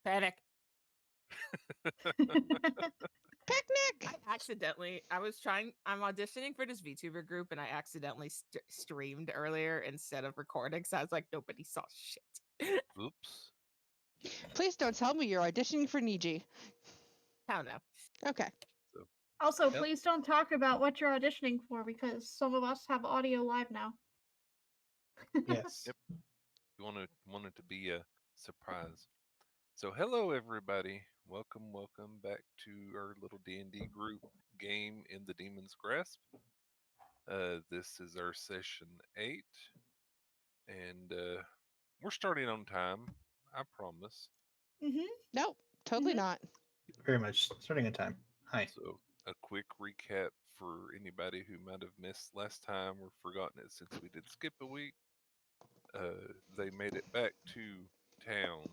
Panic. Picnic! I'm auditioning for this VTuber group and I accidentally streamed earlier instead of recording. So I was like, nobody saw shit. Oops. Please don't tell me you're auditioning for Niji. Hell no. Okay. So, Also, please don't talk about what you're auditioning for because some of us have audio live now. Yes. Yep. You want it to be a surprise. So hello everybody. Welcome back to our little D&D group game in the Demon's Grasp. This is our session 8 and we're starting on time. I promise. Nope, totally not. Very much. Starting at time. Hi. So a quick recap for anybody who might have missed last time or forgotten it since we did skip a week. They made it back to town,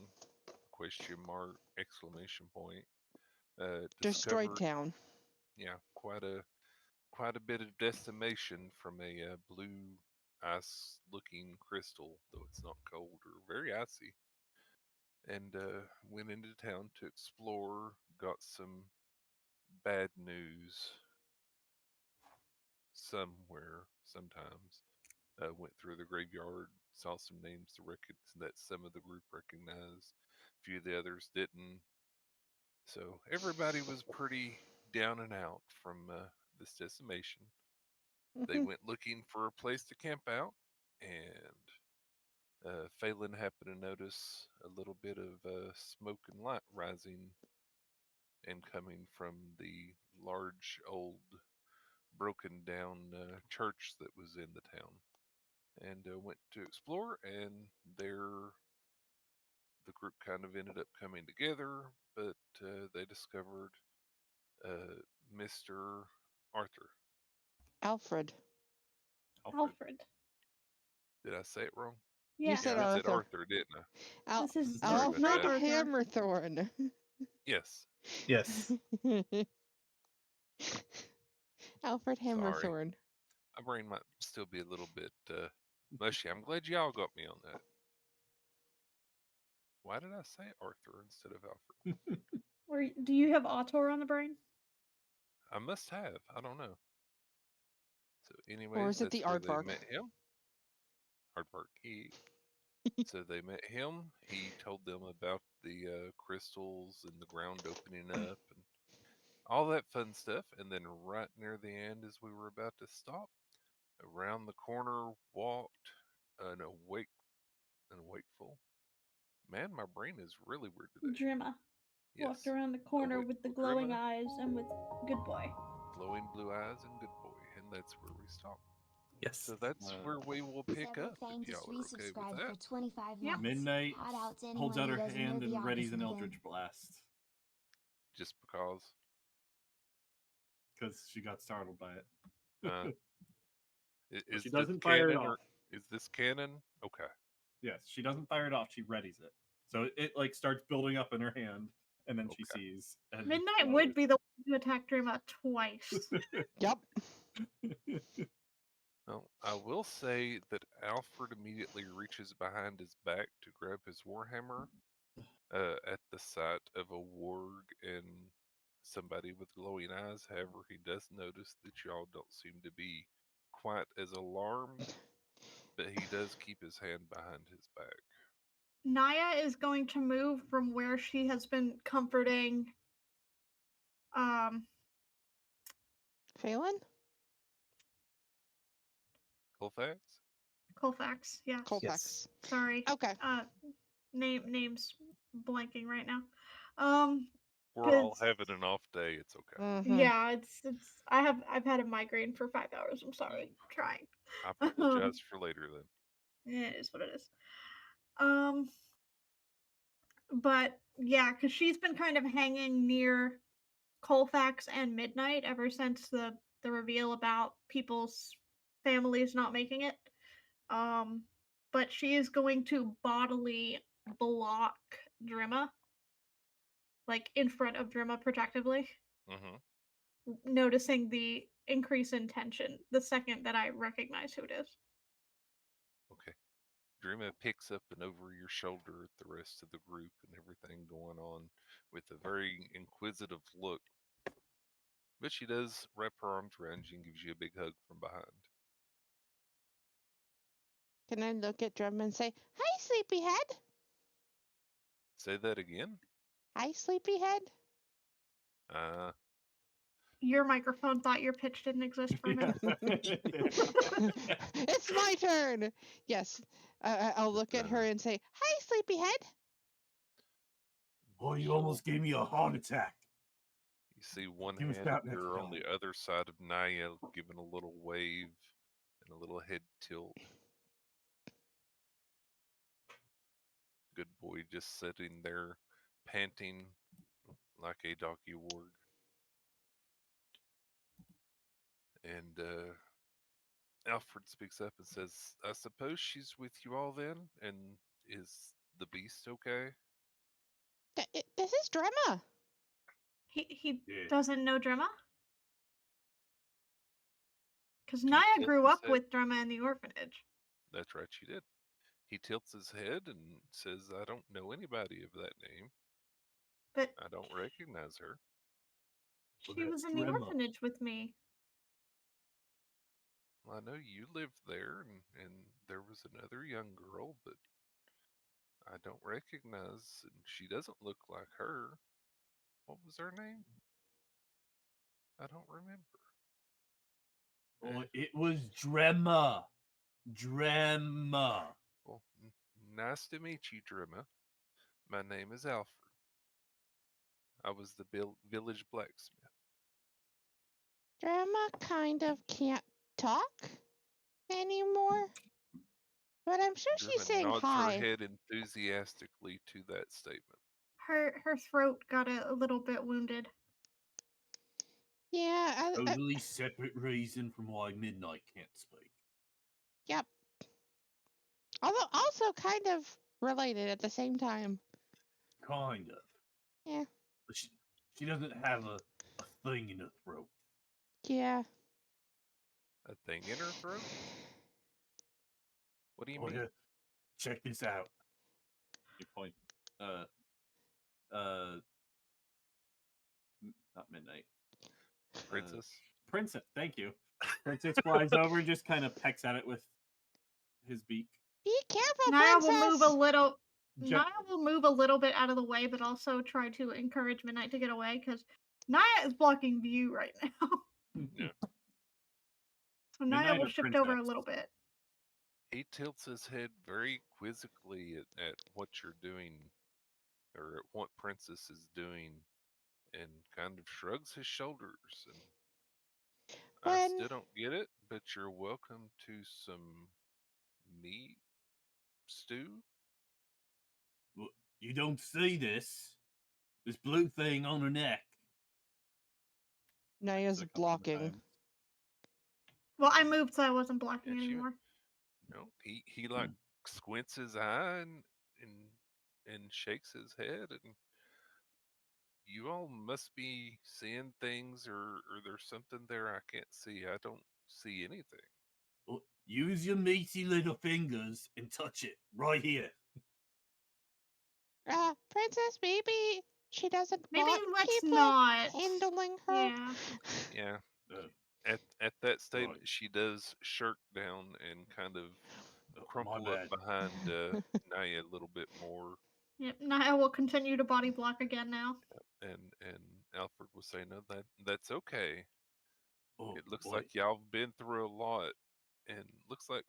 question mark, exclamation point. Destroyed Discovered, town. yeah, quite a bit of decimation from a blue ice looking crystal, though it's not cold or very icy. And went into town to explore, got some bad news somewhere, sometimes. Went through the graveyard, saw some names that some of the group recognized, a few of the others didn't. So everybody was pretty down and out from this decimation. They went looking for a place to camp out, and Phelan happened to notice a little bit of smoke and light rising and coming from the large, old, broken down church that was in the town. And went to explore, and there the group kind of ended up coming together, but they discovered Mr. Arthur. Alfred. Alfred. Did I say it wrong? Yeah. You said I Arthur. said Arthur, didn't I? This is Sorry about not that. Arthur. Hammerthorn. Yes. Yes. Alfred Sorry. Hammerthorn. My brain might still be a little bit mushy. I'm glad y'all got me on that. Why did I say Arthur instead of Alfred? Or do you have Autor on the brain? I must have. I don't know. So, anyways, Or is it that's the where they aardvark? met him. Aardvark. So they met him. He told them about the crystals and the ground opening up and all that fun stuff. And then right near the end, as we were about to stop, around the corner walked an wakeful. Man, my brain is really weird today. Drimma. Yes. Walked around the corner with the wakeful glowing Drimma, eyes and with Good Boy. glowing blue eyes and good boy, and that's where we stop. Yes. So that's where we will pick up. If y'all are okay with that. For 25 Yep. months. Midnight Shout out to holds anyone out who her doesn't know hand the and readies an audition Eldritch Blast Just because. because she got startled by it. Is she this doesn't fire it canon off. or is this canon? Okay. Yes, she doesn't fire it off. She readies it, so it like starts building up in her hand, and then she Okay. sees. And Midnight would be the one to attack Drimma twice. Yep. Well, I will say that Alfred immediately reaches behind his back to grab his warhammer at the sight of a warg and somebody with glowing eyes. However, he does notice that y'all don't seem to be quite as alarmed, but he does keep his hand behind his back. Naya is going to move from where she has been comforting Phelan? Colfax? Yeah. Colfax. Yes. Sorry. Okay. Name's blanking right now. We're all having an off day. It's okay. Mm-hmm. Yeah, it's I've had a migraine for 5 hours. I'm sorry. I'm trying. I apologize for later then. It is what it is. But yeah, because she's been kind of hanging near Colfax and Midnight ever since the reveal about people's families not making it. But she is going to bodily block Drimma, like in front of Drimma protectively. Mm-hmm. Noticing the increase in tension the second that I recognize who it is. Okay. Dreama picks up and over your shoulder at the rest of the group and everything going on with a very inquisitive look. But she does wrap her arms around you and gives you a big hug from behind. Can I look at Drum and say, "Hi, sleepyhead"? Say that again? Hi, sleepyhead. Your microphone thought your pitch didn't exist for a minute. It's my turn. Yes. I'll look at her and say, "Hi, sleepyhead." Oh, you almost gave me a heart attack. You see one Give us hand that next appear on the time. other side of Naya, giving a little wave and a little head tilt. Good boy just sitting there, panting like a donkey warg. And Alfred speaks up and says, I suppose she's with you all then? And is the beast okay? This is Drema. He Yeah. doesn't know Drema? Because He Naya tilts grew his up head. with Drema in the orphanage. That's right, she did. He tilts his head and says, I don't know anybody of that name. But I don't recognize her. she was in the Drema. orphanage with me. Well, I know you lived there, and there was another young girl, but I don't recognize, and she doesn't look like her. What was her name? I don't remember. Oh, it was Drema. Drema. Well, nice to meet you, Drima. My name is Alfred. I was the village blacksmith. Drema kind of can't talk anymore. But I'm sure she's Drima saying nods hi. her head enthusiastically to that statement. Her throat got a little bit wounded. Yeah, Totally separate reason from why Midnight can't speak. yep. Although also kind of related at the same time. Kind of. Yeah. But she doesn't have a thing in her throat. Yeah. A thing in her throat? What do you Oh, mean? yeah. Check this out. You point. Not Midnight. Princess? Princess. Thank you. Princess flies over, just kind of pecks at it with his beak. Be careful, Naya princess. will move a little. Ju- Naya will move a little bit out of the way, but also try to encourage Midnight to get away because Naya is blocking view right now. Yeah. So Naya Midnight will or shift over a Princess? little bit. He tilts his head very quizzically at what you're doing, or at what Princess is doing, and kind of shrugs his shoulders. And I When still don't get it, but you're welcome to some meat stew. Well, you don't see this. This blue thing on her neck. Naya's So a couple of blocking. times. Well, I moved, so I wasn't blocking Yes, you. anymore. No, he like squints his eye and shakes his head, and you all must be seeing things, or there's something there I can't see. I don't see anything. Well, use your meaty little fingers and touch it right here. Princess, maybe she doesn't Maybe want let's people not. handling her. Yeah. Yeah. Uh, At that statement, Right. she does shirk down and kind of my crumple up bad. behind Naya a little bit more. Yep. Naya will continue to body block again now. And Alfred will say, "No, that's okay. Oh, It looks boy. like y'all have been through a lot, and looks like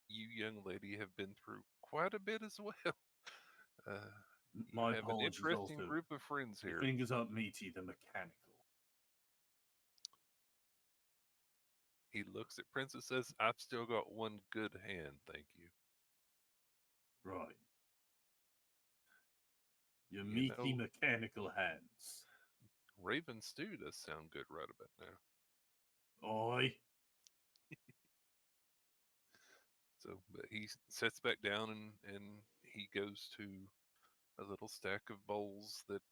you, young lady, have been through quite a bit as well. Uh, you My have an apologies interesting also. group of friends The here." fingers aren't meaty, they're mechanical. He looks at Princess, says, "I've still got one good hand, thank you." Right. Your You meaty know, mechanical hands. Raven stew does sound good right about now. Oi. So, but he sits back down and he goes to a little stack of bowls that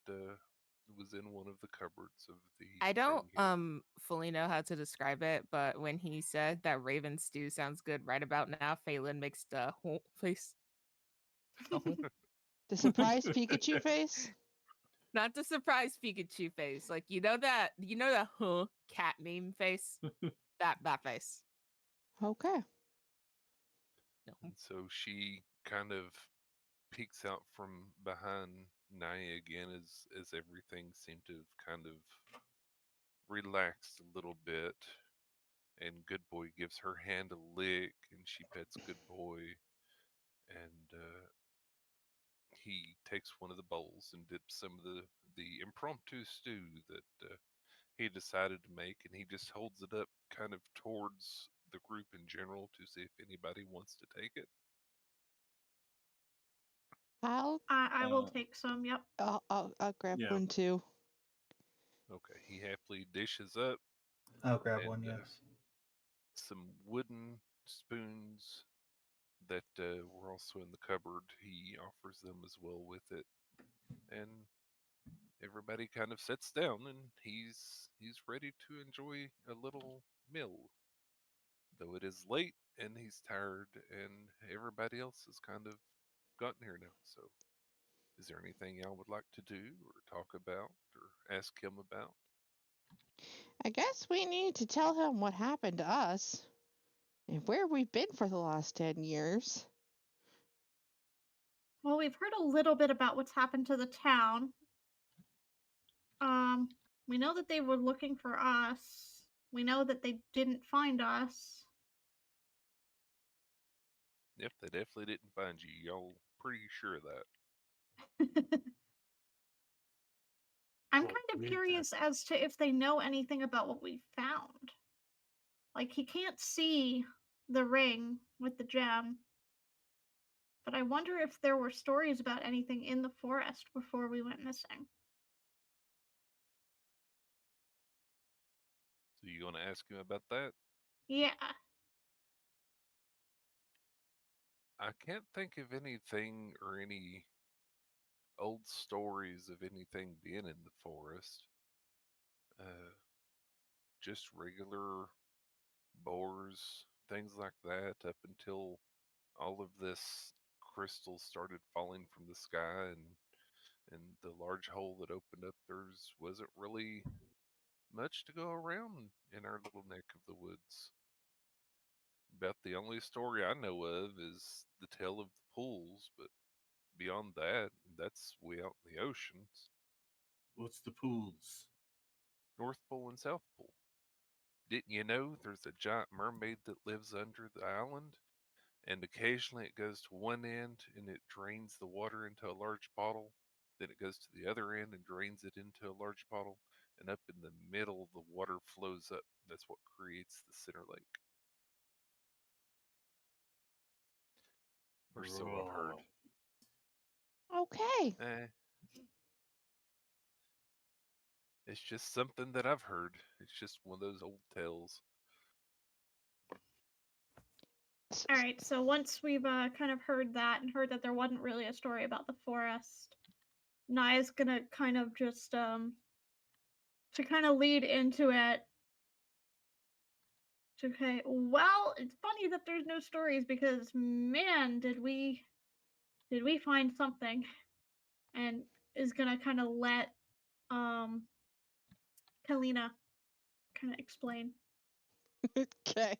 was in one of the cupboards of the I don't thing here. fully know how to describe it, but when he said that Raven stew sounds good right about now, Phelan makes the whole face. Oh. The surprise Pikachu face? Not the surprise Pikachu face. Like you know the cat meme face? That face. Okay. No. And so she kind of peeks out from behind Naya again as everything seemed to have kind of relaxed a little bit. And Good Boy gives her hand a lick, and she pets Good Boy, and he takes one of the bowls and dips some of the impromptu stew that he decided to make, and he just holds it up kind of towards the group in general to see if anybody wants to take it. I will take some. Yep. I'll grab Yeah. one too. Okay, he happily dishes up I'll grab and one, yes. some wooden spoons that were also in the cupboard. He offers them as well with it, and everybody kind of sits down, and he's ready to enjoy a little meal. Though it is late and he's tired, and everybody else has kind of gotten here now. So, is there anything y'all would like to do, or talk about, or ask him about? I guess we need to tell him what happened to us and where we've been for the last 10 years. Well, we've heard a little bit about what's happened to the town. We know that they were looking for us. We know that they didn't find us. Yep, they definitely didn't find you. Y'all pretty sure of that. I'm Oh, kind of weird curious as to if they know anything about what we found. Like, he can't see the ring with the gem, but I wonder if there were stories about anything in the forest before we went missing. So you want to ask him about that? Yeah. I can't think of anything or any old stories of anything being in the forest. Uh, just regular boars, things like that, up until all of this crystal started falling from the sky, and the large hole that opened up, there's wasn't really much to go around in our little neck of the woods. About the only story I know of is the tale of the pools, but beyond that, that's way out in the oceans. What's the pools? North Pole and South Pole. Didn't you know there's a giant mermaid that lives under the island? And occasionally it goes to one end and it drains the water into a large bottle. Then it goes to the other end and drains it into a large bottle. And up in the middle, the water flows up. That's what creates the center lake. Or so I've heard. Okay. Eh, it's just something that I've heard. It's just one of those old tales. All right, so once we've kind of heard that and heard that there wasn't really a story about the forest, Naya's gonna kind of just to kind of lead into it. Okay, well, it's funny that there's no stories because man, did we find something, and is gonna kind of let Kalina kind of explain. Okay.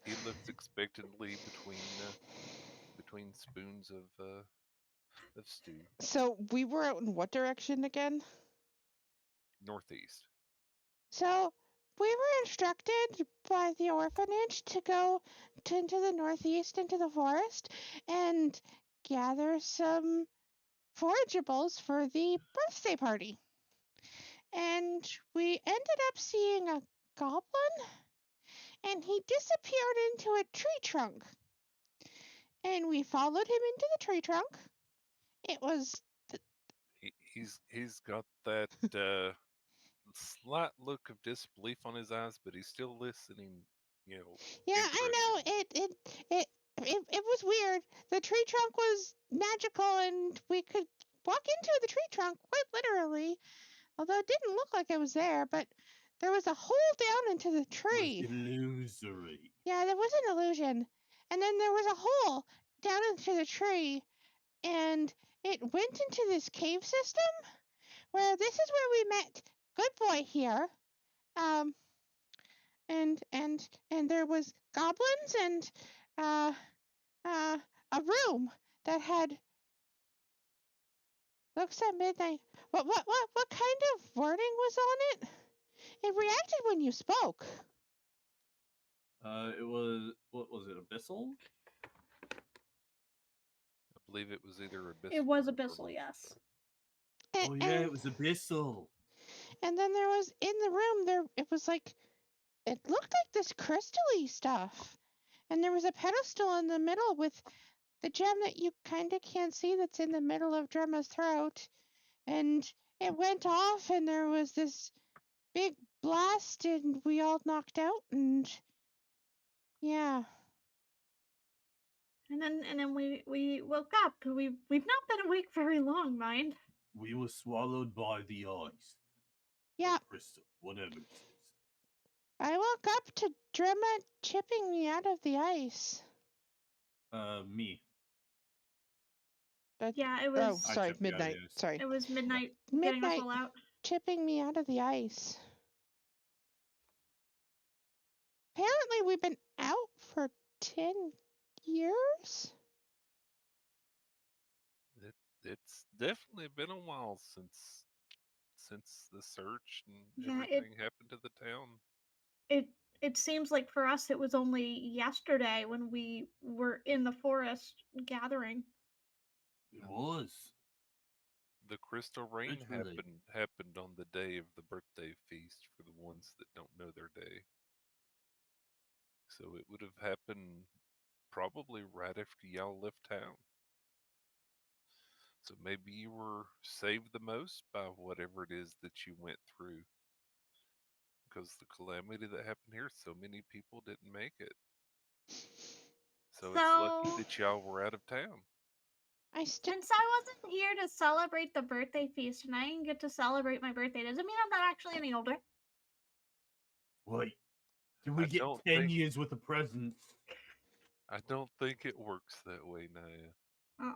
He looks expectantly between spoons of stew. So we were out in what direction again? Northeast. So we were instructed by the orphanage to go into the northeast into the forest and gather some forageables for the birthday party. And we ended up seeing a goblin, and he disappeared into a tree trunk. And we followed him into the tree trunk. It was He's got that slight look of disbelief on his eyes, but he's still listening. You know, yeah, I know it was weird. The tree trunk was magical, and we could walk into the tree trunk quite literally. although it didn't look like it was there, but there was a hole down into the tree. Was illusory. Yeah, there was an illusion. And then there was a hole down into the tree, and it went into this cave system where this is where we met Good Boy here. And there was goblins and uh a room that had looks at midnight. What kind of wording was on it? It reacted when you spoke. It was, what was it, Abyssal? I believe it was either Abyssal. It was or Abyssal, Purple. yes. Oh yeah, it was Abyssal. And then there was in the room there it was like it looked like this crystally stuff. And there was a pedestal in the middle with the gem that you kind of can't see that's in the middle of Drema's throat. And it went off and there was this big blast and we all knocked out and yeah. And then we woke up. We've not been awake very long, mind. We were swallowed by the ice. Yeah. Crystal, whatever it is. I woke up to Drema chipping me out of the ice. Me. Yeah, it Oh, was. I sorry, chipped you out of the midnight. ice. Sorry. It was midnight getting us Midnight all out. chipping me out of the ice. Apparently we've been out for 10 years? It's definitely been a while since the search and Yeah, everything happened to the town. It seems like for us it was only yesterday when we were in the forest gathering. It was. The crystal rain Literally. happened on the day of the birthday feast for the ones that don't know their day. So it would have happened probably right after y'all left town. So maybe you were saved the most by whatever it is that you went through. Because the calamity that happened here, so many people didn't make it. So it's lucky So that y'all were out of town. since I wasn't here to celebrate the birthday feast and I didn't get to celebrate my birthday, doesn't mean I'm not actually any older. Wait. Did we I get don't 10 think- years with the presents? I don't think it works that way, Naya. Oh.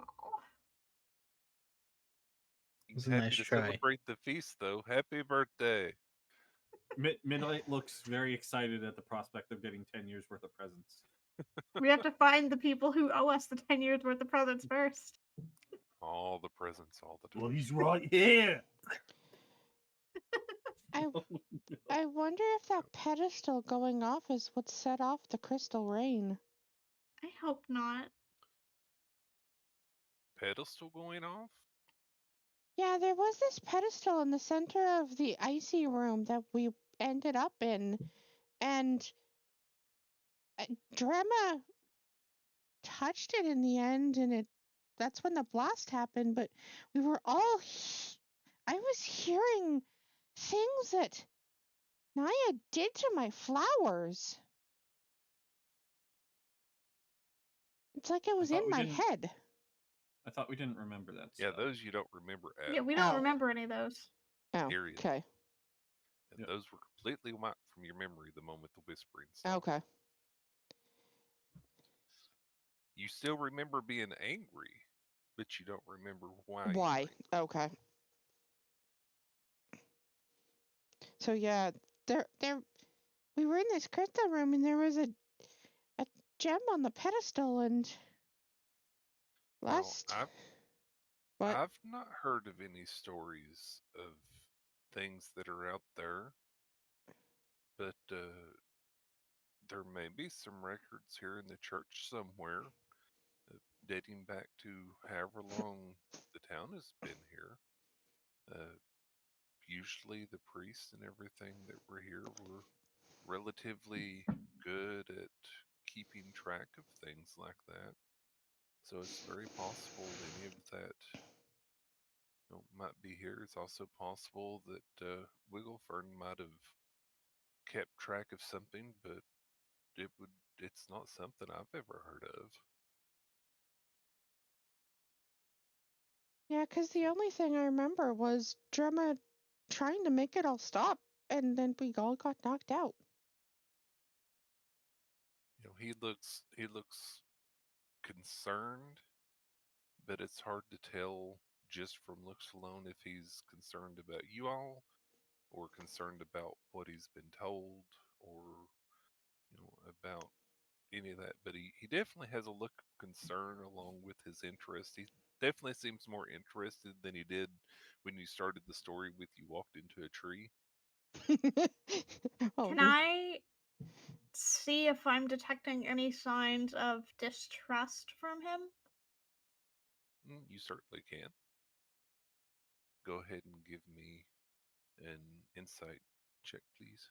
It's a Happy nice to try. celebrate the feast, though. Happy birthday! Midnight looks very excited at the prospect of getting 10 years worth of presents. We have to find the people who owe us the 10 years worth of presents first. All the presents, all the time. Well, he's right here. I wonder if that pedestal going off is what set off the crystal rain. I hope not. Pedestal going off? Yeah, there was this pedestal in the center of the icy room that we ended up in, and Drema touched it in the end, and that's when the blast happened, but we were all I was hearing things that Naya did to my flowers. It's like it was thought in we my didn't- head. I thought we didn't remember that Yeah, stuff. those you don't remember at Yeah, we all. don't Oh. remember any of those. Oh, Period. okay. And Yep. those were completely wiped from your memory the moment the whispering started. Okay. You still remember being angry, but you don't remember why. Why? Okay. So yeah, there we were in this crystal room and there was a gem on the pedestal and Now, last what? I've not heard of any stories of things that are out there, but there may be some records here in the church somewhere dating back to however long the town has been here. Usually the priests and everything that were here were relatively good at keeping track of things like that. So it's very possible any of that might be here. It's also possible that Wigglefern might have kept track of something, but it's not something I've ever heard of. Yeah, 'cause the only thing I remember was Drema trying to make it all stop, and then we all got knocked out. You know, he looks concerned, but it's hard to tell just from looks alone if he's concerned about you all or concerned about what he's been told or about any of that. But he definitely has a look of concern along with his interest. He definitely seems more interested than he did when you started the story with you walked into a tree. Oh, Can I see if I'm detecting any signs of distrust from him? You certainly can. Go ahead and give me an insight check, please.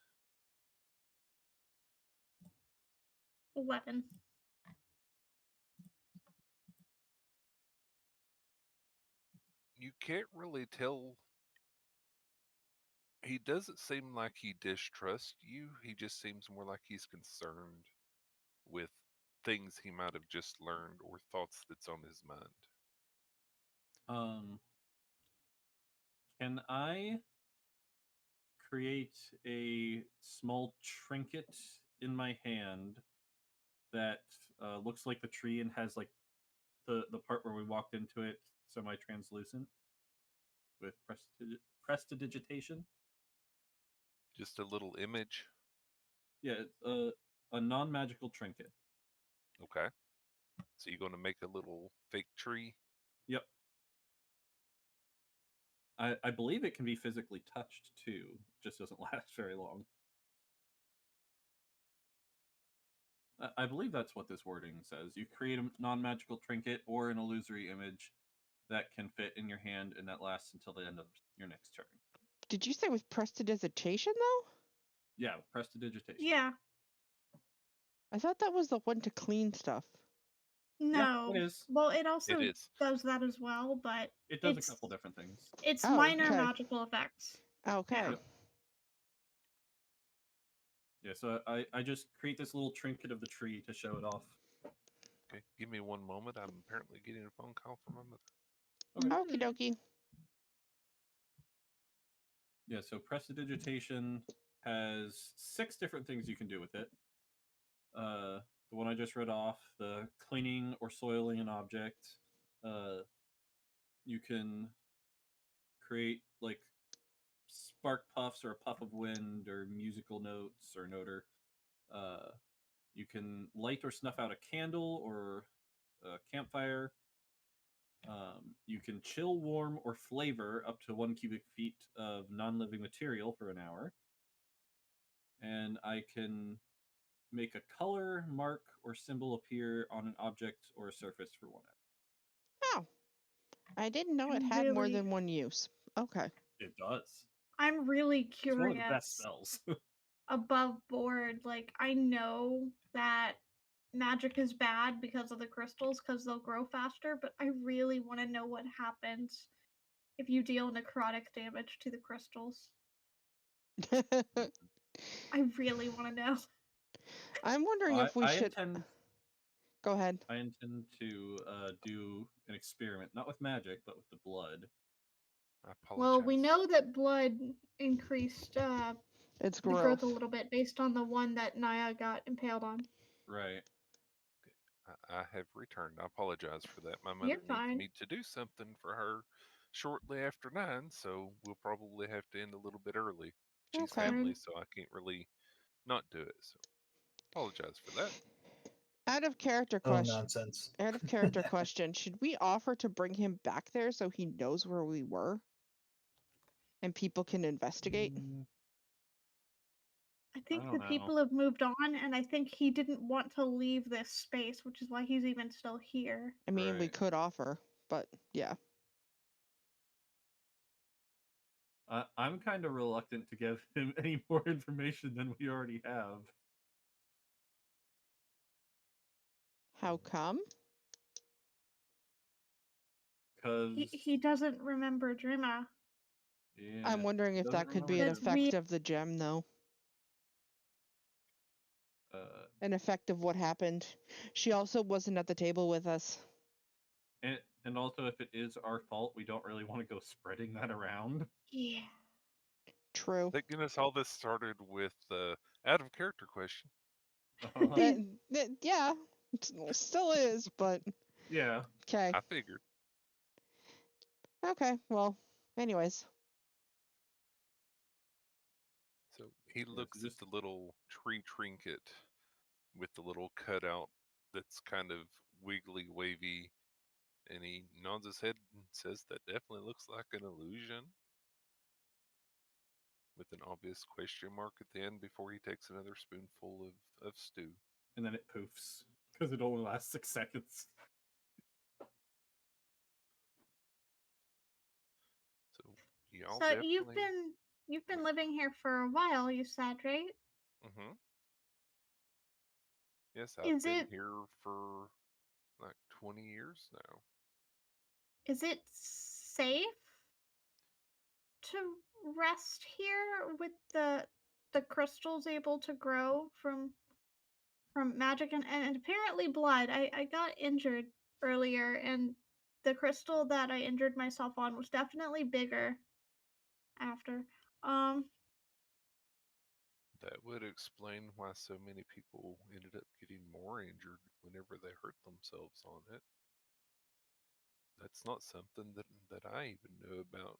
11. You can't really tell. He doesn't seem like he distrusts you. He just seems more like he's concerned with things he might have just learned or thoughts that's on his mind. Can I create a small trinket in my hand that looks like the tree and has like the part where we walked into it semi-translucent with prestidigitation? Just a little image. Yeah, it's a non-magical trinket. Okay. So you're going to make a little fake tree. Yep. I believe it can be physically touched too. Just doesn't last very long. I believe that's what this wording says. You create a non-magical trinket or an illusory image that can fit in your hand and that lasts until the end of your next turn. did you say with prestidigitation though? Yeah, with prestidigitation. Yeah. I thought that was the one to clean stuff. No. it is. Well, it also It is. does that as well, but It does it's a couple different things. it's Oh, minor okay. magical effects. Okay. Yep. Yeah, so I just create this little trinket of the tree to show it off. Okay. Give me one moment. I'm apparently getting a phone call from my mother. Okie dokie. Yeah, so prestidigitation has 6 different things you can do with it. The one I just read off, the cleaning or soiling an object. You can create like spark puffs or a puff of wind or musical notes or noter. You can light or snuff out a candle or a campfire. You can chill, warm, or flavor up to 1 cubic feet of non-living material for an hour. And I can make a color, mark, or symbol appear on an object or a surface for 1 hour. Oh, I didn't know it I'm had more really- than one use. Okay. It does. I'm really It's one of the best curious spells. above board. Like, I know that magic is bad because of the crystals, because they'll grow faster, but I really want to know what happens if you deal necrotic damage to the crystals. I really want to know. I'm wondering if we should. Go ahead. I intend to do an experiment, not with magic, but with the blood. I apologize. Well, we know that blood increased It's the growth a little bit based on the one that Naya got impaled on. Right. I have returned. I apologize for that. My You're mother needs fine. me to do something for her shortly after 9, so we'll probably have to end a little bit early. She's Okay. family, so I can't really not do it. So apologize for that. Out of character Oh, question. nonsense. Out of character question. Should we offer to bring him back there so he knows where we were? And people can investigate? I think don't the know. people have moved on, and I think he didn't want to leave this space, which is why he's even still here. I mean, we Right. could offer, but yeah. I'm kind of reluctant to give him any more information than we already have. How come? Because He doesn't remember Drima. yeah, I'm wondering if doesn't that could be remember an That's Drima. effect of the gem, though. An effect of what happened. She also wasn't at the table with us. And also, if it is our fault, we don't really want to go spreading that around. Yeah. True. Thank goodness all this started with out of character question. Yeah, still is, but Yeah. okay. I figured. Okay, well, anyways. So he so looks just- at the little tree trinket with the little cutout that's kind of wiggly, wavy, and he nods his head and says, "That definitely looks like an illusion." With an obvious question mark at the end before he takes another spoonful of stew. And then it poofs because it only lasts 6 seconds. So y'all So definitely. you've been living here for a while, you said, right? Mm-hmm. Yes, I've Is been it here for like 20 years now. is it safe to rest here with the crystals able to grow from magic and apparently blood? I got injured earlier and the crystal that I injured myself on was definitely bigger after. Um That would explain why so many people ended up getting more injured whenever they hurt themselves on it. That's not something that I even knew about.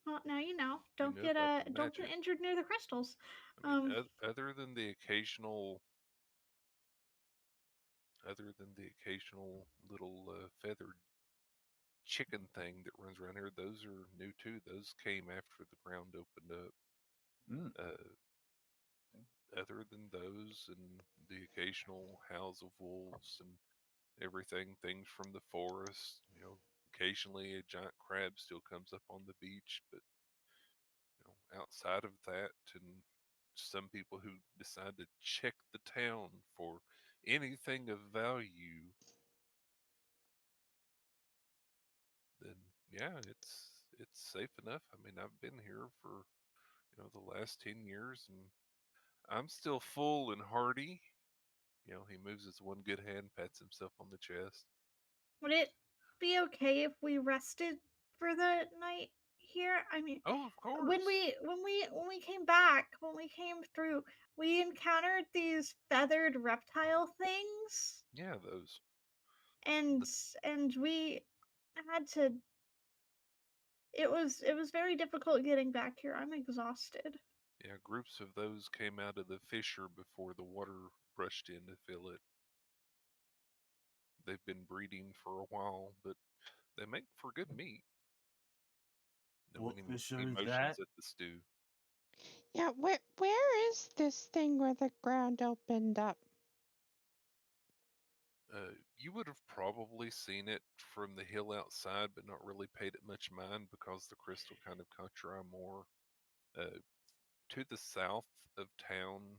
well, now you know. You know about the Don't get magic. injured near the crystals. I mean, Um other than the occasional little feathered chicken thing that runs around here, those are new too. Those came after the ground opened up. Mm. Other than those and the occasional howls of wolves and everything, things from the forest, occasionally a giant crab still comes up on the beach, but outside of that, and some people who decide to check the town for anything of value, then yeah, it's safe enough. I mean, I've been here for the last 10 years, and I'm still full and hearty. He moves his one good hand, pats himself on the chest. would it be okay if we rested for the night here? I mean, Oh, of when course. we came back, when we came through, we encountered these feathered reptile things, Yeah, those. and The, and we had to. It was very difficult getting back here. I'm exhausted. yeah, groups of those came out of the fissure before the water rushed in to fill it. They've been breeding for a while, but they make for good meat. No What any fissure is emotions that? at the stew. Yeah, where is this thing where the ground opened up? You would have probably seen it from the hill outside, but not really paid it much mind because the crystal kind of caught your eye more. Uh, to the south of town,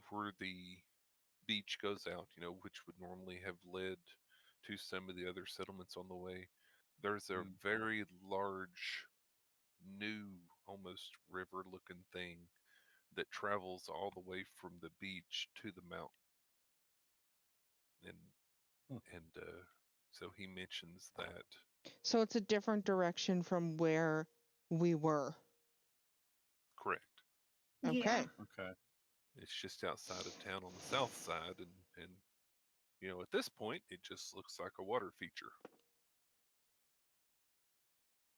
where the beach goes out, which would normally have led to some of the other settlements on the way, there's a Mm. very large, new, almost river looking thing that travels all the way from the beach to the mountain. And Huh. so he mentions that. So it's a different direction from where we were. Correct. Yeah. Okay. Okay. It's just outside of town on the south side, and at this point, it just looks like a water feature.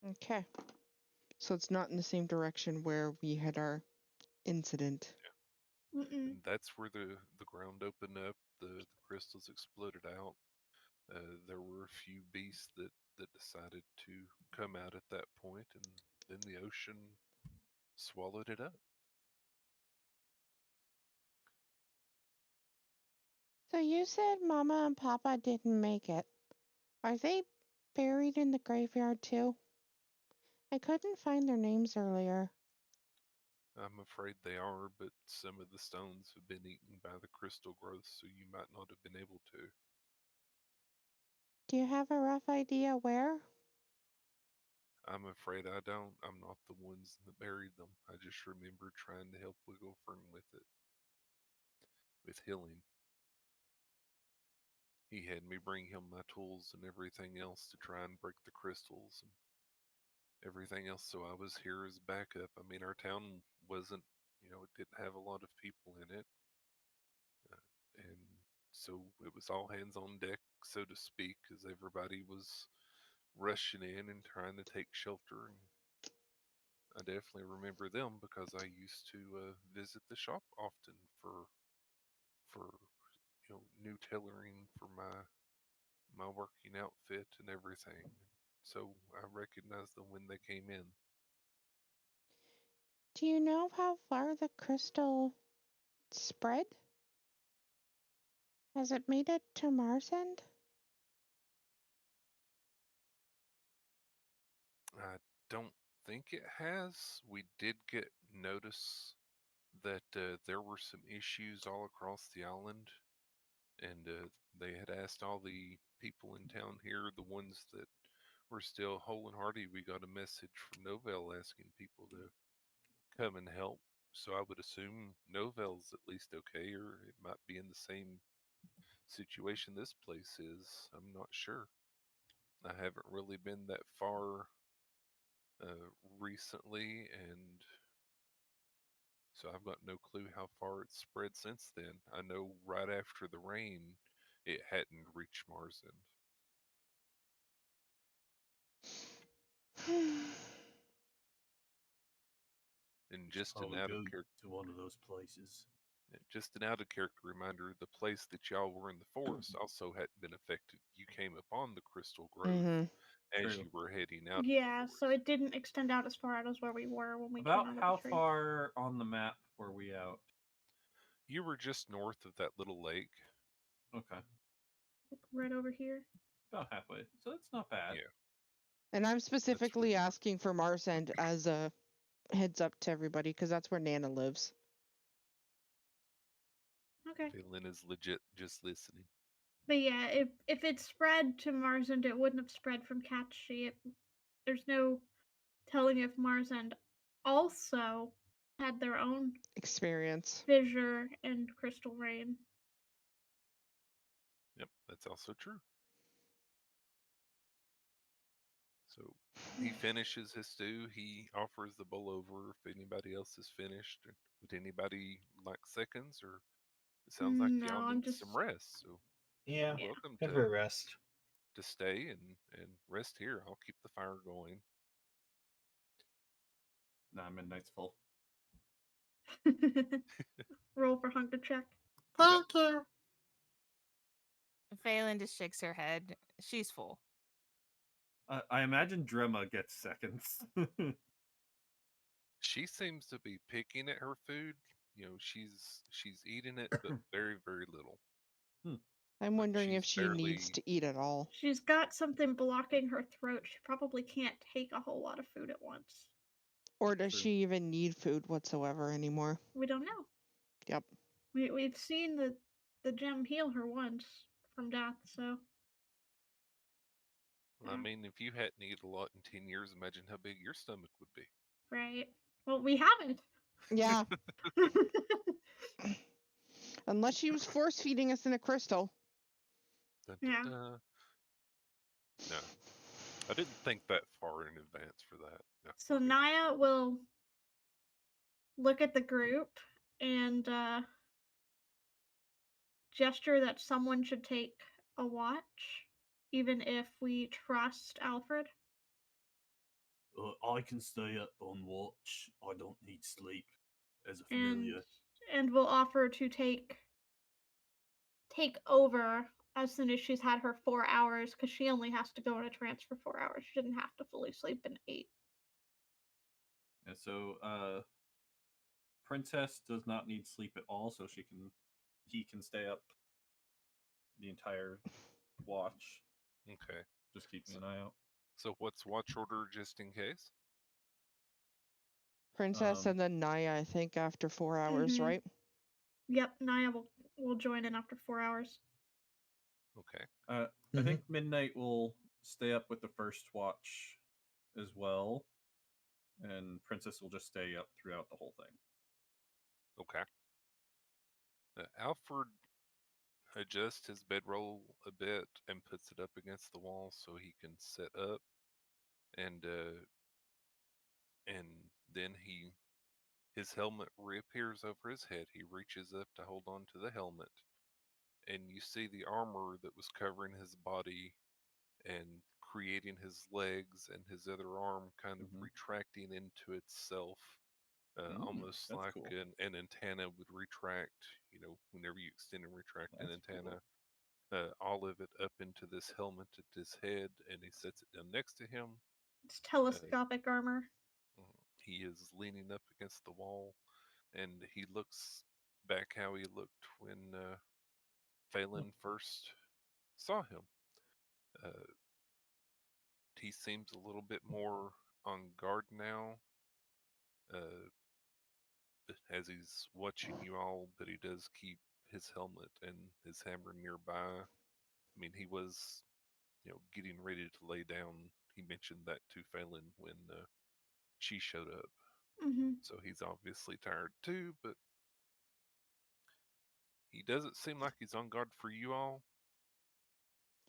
Okay. So it's not in the same direction where we had our incident. Mm-mm. And that's where the ground opened up, the crystals exploded out. There were a few beasts that decided to come out at that point, and then the ocean swallowed it up. So you said Mama and Papa didn't make it. Are they buried in the graveyard too? I couldn't find their names earlier. I'm afraid they are, but some of the stones have been eaten by the crystal growth, so you might not have been able to. Do you have a rough idea where? I'm afraid I don't. I'm not the ones that buried them. I just remember trying to help Wigglefern with it, with healing. He had me bring him my tools and everything else to try and break the crystals. And everything else. So I was here as backup. I mean, our town wasn't, it didn't have a lot of people in it, and so it was all hands on deck, so to speak, because everybody was rushing in and trying to take shelter. And I definitely remember them because I used to visit the shop often for new tailoring for my working outfit and everything. So I recognized them when they came in. Do you know how far the crystal spread? Has it made it to Mars End? I don't think it has. We did get notice that there were some issues all across the island, and they had asked all the people in town here, the ones that were still whole and hearty. We got a message from Novell asking people to come and help. So I would assume Novell's at least okay, or it might be in the same situation this place is. I'm not sure. I haven't really been that far recently, and so I've got no clue how far it's spread since then. I know right after the rain, it hadn't reached Marsden. And just an Probably out of go character, to one of those places. just an out of character reminder: the place that y'all were in the forest also hadn't been affected. You came upon the Crystal Grove Mm-hmm. as True. you were heading out Yeah, of the so forest. it didn't extend out as far out as where we were when we About came out of how the tree. far on the map were we out? You were just north of that little lake. Okay, Right over here. about halfway. So that's not bad. Yeah, And I'm where specifically you were. asking for Mars End as a heads up to everybody because that's where Nana lives. Okay. Phelan is legit just listening. But yeah, if it spread to Marsend, it wouldn't have spread from Catchy. There's no telling if Marsend also had their own Experience. fissure and crystal rain. Yep, that's also true. So he finishes his stew. He offers the bowl over if anybody else is finished. Would anybody like seconds? Or it sounds like No, y'all I'm need just some rest. So Yeah, you're yeah. welcome good for a rest. to stay and rest here. I'll keep the fire going. Nah, midnight's full. Roll for hunger check. Thank you. Phelan just shakes her head. She's full. I imagine Drema gets seconds. She seems to be picking at her food. She's eating it, but very, very little. I'm Like wondering if she's she needs barely. to eat at all. She's got something blocking her throat. She probably can't take a whole lot of food at once. Or does True. she even need food whatsoever anymore? We don't know. Yep. We've seen the gem heal her once from death, so I yeah. mean, if you hadn't eaten a lot in 10 years, imagine how big your stomach would be. Right. Well, we haven't. Yeah. Unless she was force feeding us in a crystal. Dun, dun, Yeah. dun. No, I didn't think that far in advance for that. No, So we're good. Naya will look at the group and gesture that someone should take a watch, even if we trust Alfred. I can stay up on watch. I don't need sleep. As a And familiar. and will offer to take over as soon as she's had her 4 hours, because she only has to go in a trance for 4 hours. She didn't have to fully sleep in 8. Yeah, so Princess does not need sleep at all, so he can stay up the entire watch, Okay. just keeping an eye out. So what's watch order just in case? Princess and then Naya, I think, after 4 hours, right? Yep, Naya will join in after 4 hours. Okay. I think Midnight will stay up with the first watch as well, and Princess will just stay up throughout the whole thing. Okay. Alfred adjusts his bedroll a bit and puts it up against the wall so he can sit up. And and then his helmet reappears over his head. He reaches up to hold on to the helmet, and you see the armor that was covering his body and creating his legs and his other arm kind of Mhm. retracting into itself, almost That's like cool. an antenna would retract. Whenever you extend and retract an That's antenna, cool. all of it up into this helmet at his head, and he sets it down next to him. It's telescopic armor. He is leaning up against the wall, and he looks back how he looked when Phelan first saw him. Uh, he seems a little bit more on guard now, uh, as he's watching you all, but he does keep his helmet and his hammer nearby. I mean, he was, getting ready to lay down. He mentioned that to Phelan when she showed up. Hmm. So he's obviously tired too, but he doesn't seem like he's on guard for you all,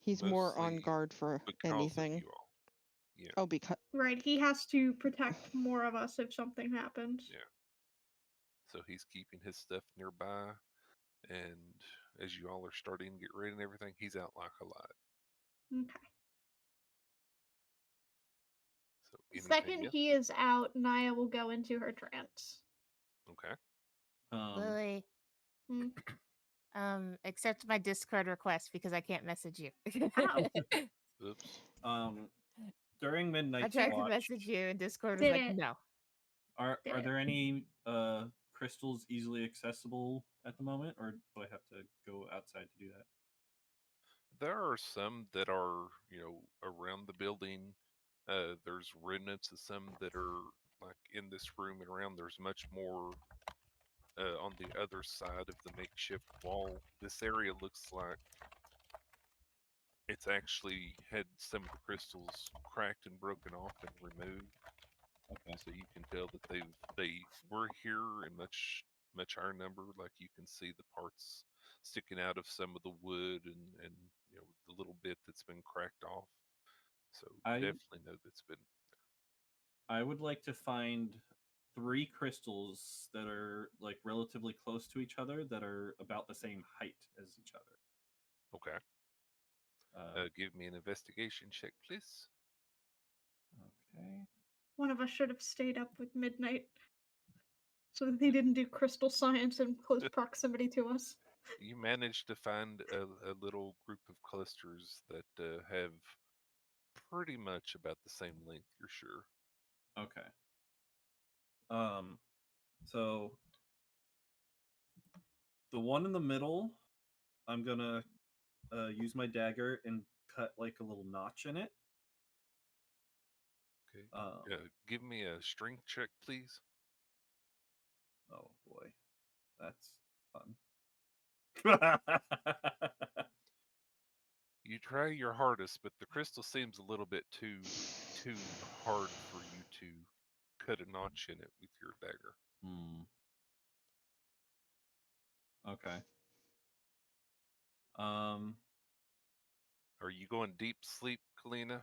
He's more on mostly guard for because of anything. you all. Yeah, Oh, because Right, he has to protect more of us if something happens. yeah. So he's keeping his stuff nearby, and as you all are starting to get ready and everything, he's out like a light. Okay. So The anything second else? he is out, Naya will go into her trance. Okay. Lily, Hmm. accept my Discord request because I can't message you. Ow. Oops. During I Midnight's tried to Watch, message you, and Discord was Did like, it. no. are Did it. there any crystals easily accessible at the moment, or do I have to go outside to do that? There are some that are, around the building. There's remnants of some that are like in this room and around. There's much more on the other side of the makeshift wall. This area looks like it's actually had some of the crystals cracked and broken off and removed. Okay. So you can tell that they were here in much higher number. Like you can see the parts sticking out of some of the wood and the little bit that's been cracked off. So I definitely know that's been I would like to find 3 crystals that are like relatively close to each other that are about the same height as each other. okay. Give me an investigation check, please. Okay. One of us should have stayed up with Midnight so that he didn't do crystal science in close proximity to us. You managed to find a little group of clusters that have pretty much about the same length. You're sure. Okay. So the one in the middle, I'm gonna use my dagger and cut like a little notch in it. Okay. Um, Give me a strength check, please. oh boy, that's fun. You try your hardest, but the crystal seems a little bit too hard for you to cut a notch in it with your dagger. Okay. Um, Are you going deep sleep, Kalina?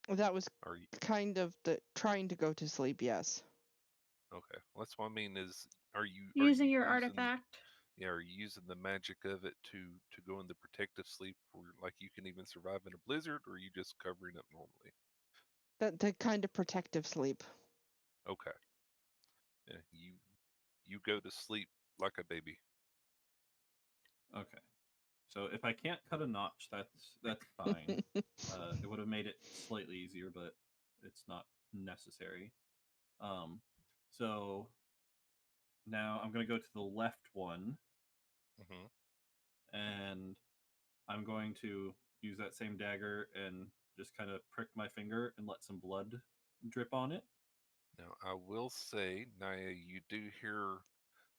that was Are you kind of the trying to go to sleep, yes. okay? Well, that's what I mean. Is are you Using your using artifact. yeah? Are you using the magic of it to go into protective sleep, where like you can even survive in a blizzard, or are you just covering up normally? The kind of protective sleep. Okay. Yeah, you go to sleep like a baby. okay. So if I can't cut a notch, that's fine. It would have made it slightly easier, but it's not necessary. Um, so now I'm gonna go to the left one, Hmm. and I'm going to use that same dagger and just kind of prick my finger and let some blood drip on it. Now I will say, Naya, you do hear